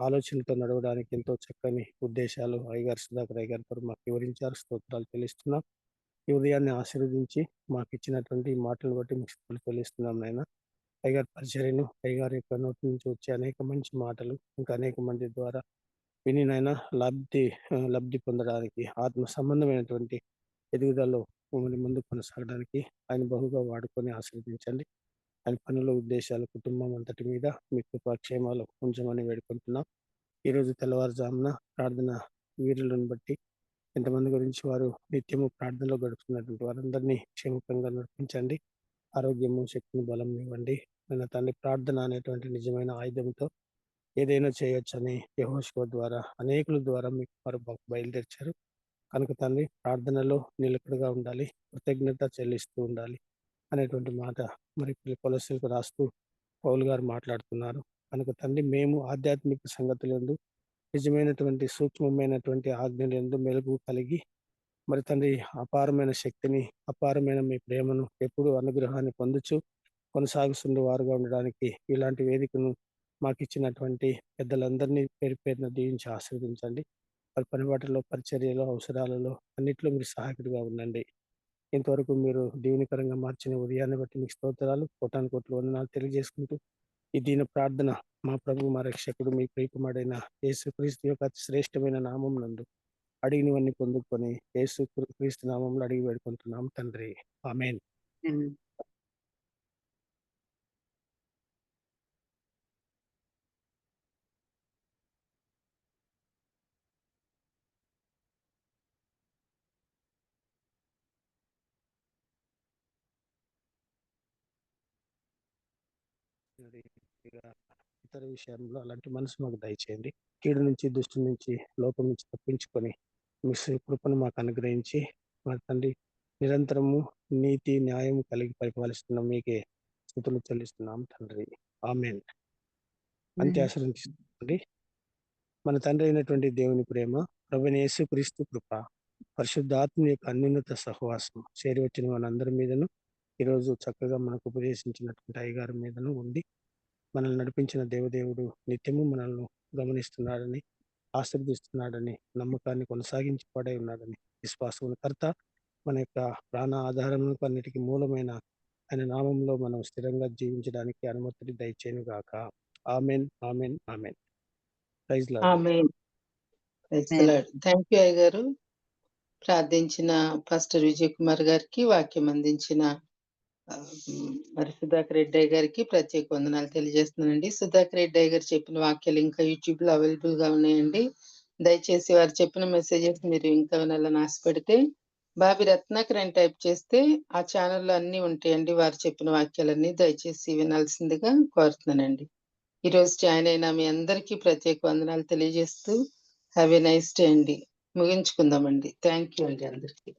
ఆలోచనతో నడవడానికి ఎంతో చక్కని ఉద్దేశాలు అయ్యగారు సుధాకర్ అయ్యగారి గారు మాకు వివరించారు. స్తోత్రాలు చెల్లిస్తున్నాం. ఈ ఉదయాన్ని ఆశీర్వదించి మాకు ఇచ్చినటువంటి మాటలు బట్టి మీకు చెల్లిస్తున్నాం నాయన. అయ్యగారి పరిచర్యను, అయ్యగారి యొక్క నోటి నుంచి వచ్చే అనేక మంచి మాటలు ఇంకా అనేక మంది ద్వారా విని నాయన లబ్ధి పొందడానికి, ఆత్మ సంబంధమైనటువంటి ఎదుగుదలలో మమ్మల్ని ముందు కొనసాగడానికి ఆయన బహుగా వాడుకొని ఆశీర్వదించండి. ఆయన పనుల ఉద్దేశాలు కుటుంబం అంతటి మీద మీ కృపాక్షేమాలు ఉంచమని వేడుకుంటున్నాం. ఈరోజు తెల్లవారుజామున ప్రార్థన వీరులను బట్టి ఎంతమంది గురించి వారు నిత్యము ప్రార్థనలో గడుపుతున్నటువంటి వారందరినీ క్షేమకంగా నడిపించండి. ఆరోగ్యము, శక్తిని, బలం ఇవ్వండి. మన తండ్రి ప్రార్థన అనేటువంటి నిజమైన ఆయుధంతో ఏదైనా చేయొచ్చని యెహోషువ ద్వారా అనేకుల ద్వారా మీకు వారు బయలుదేర్చారు కనుక తండ్రి ప్రార్థనలో నిలకడగా ఉండాలి, కృతజ్ఞత చెల్లిస్తూ ఉండాలి అనేటువంటి మాట మరి కొలస్సీలకు రాస్తూ పౌలు గారు మాట్లాడుతున్నారు. కనుక తండ్రి మేము ఆధ్యాత్మిక సంగతులందు నిజమైనటువంటి సూక్ష్మమైనటువంటి ఆజ్ఞలందు మెలుగు కలిగి మరి తండ్రి అపారమైన శక్తిని, అపారమైన మీ ప్రేమను ఎప్పుడు అనుగ్రహాన్ని పొందుచు కొనసాగుతున్న వారుగా ఉండడానికి ఇలాంటి వేదికను మాకు ఇచ్చినటువంటి పెద్దలందరినీ పేరు పేరున దీవించి ఆశీర్వదించండి. వారి పనిబాటలో, పరిచర్యలో, అవసరాలలో అన్నిట్లో మీరు సహాయకుడిగా ఉండండి. ఇంతవరకు మీరు దీవెనకరంగా మార్చిన ఉదయాన్ని బట్టి మీకు స్తోత్రాలు, కోటాను కోట్లు వందనాలు తెలియజేసుకుంటూ ఈ దీన ప్రార్థన మా ప్రభు మా రక్షకుడు మీ ప్రియకుమారుడైన యేసుక్రీస్తు యొక్క అతి శ్రేష్టమైన నామం నందు అడిగినవన్నీ పొందుకొని యేసు క్రీస్తు నామంలో అడిగి వేడుకుంటున్నాం తండ్రి. ఆమేన్. ఉమ్. ఇతర విషయంలో అలాంటి మనసు మాకు దయచేయండి. కీడు నుంచి, దుష్టు నుంచి, లోపం నుంచి తప్పించుకొని మీ కృపను మాకు అనుగ్రహించి మా తండ్రి నిరంతరము నీతి న్యాయం కలిగి పరిపాలిస్తున్నాం. మీకే స్తుతులు చెల్లిస్తున్నాం తండ్రి. ఆమేన్. అంతే ఆశీర్వదించండి. మన తండ్రి అయినటువంటి దేవుని ప్రేమ, ప్రభువైన యేసుక్రీస్తు కృప, పరిశుద్ధాత్మ యొక్క అన్యోన్యత సహవాసం చేరి వచ్చిన మనందరి మీదను ఈరోజు చక్కగా మనకు ఉపదేశించినటువంటి అయ్యగారి మీదను ఉండి మనల్ని నడిపించిన దేవదేవుడు నిత్యము మనల్ని గమనిస్తున్నాడని, ఆశీర్దిస్తున్నాడని, నమ్మకాన్ని కొనసాగించి పడై ఉన్నాడని విశ్వాసమును కర్త, మన యొక్క ప్రాణ ఆధారములకు అన్నిటికీ మూలమైన ఆయన నామంలో మనం స్థిరంగా జీవించడానికి అనుమతిని దయచేయను గాక. ఆమెన్, ఆమెన్, ఆమెన్. Praise lord. ఆమేన్. Praise the lord. Thank you అయ్యగారు. ప్రార్థించిన పాస్టర్ విజయ్ కుమార్ గారికి, వాక్యం అందించిన మరి సుధాకర్ రెడ్డి అయ్య గారికి ప్రత్యేక వందనాలు తెలియజేస్తున్నానండి. సుధాకర్ రెడ్డి అయ్య గారు చెప్పిన వాక్యాలు ఇంకా యూట్యూబ్ లో అవైలబుల్ గా ఉన్నాయండి. దయచేసి వారు చెప్పిన మెసేజెస్ మీరు ఇంకా వినాలని ఆశపడితే బాబి రత్నాకర్ అని టైప్ చేస్తే ఆ ఛానల్లో అన్ని ఉంటాయండి. వారు చెప్పిన వాక్యాలన్నీ దయచేసి వినాల్సిందిగా కోరుతున్నానండి. ఈ రోజు జాయిన్ అయిన మీ అందరికీ ప్రత్యేక వందనాలు తెలియజేస్తూ హ్యావ్ ఎ నైస్ డే అండి. ముగించుకుందామండి. థ్యాంక్ యూ అండి అందరికీ.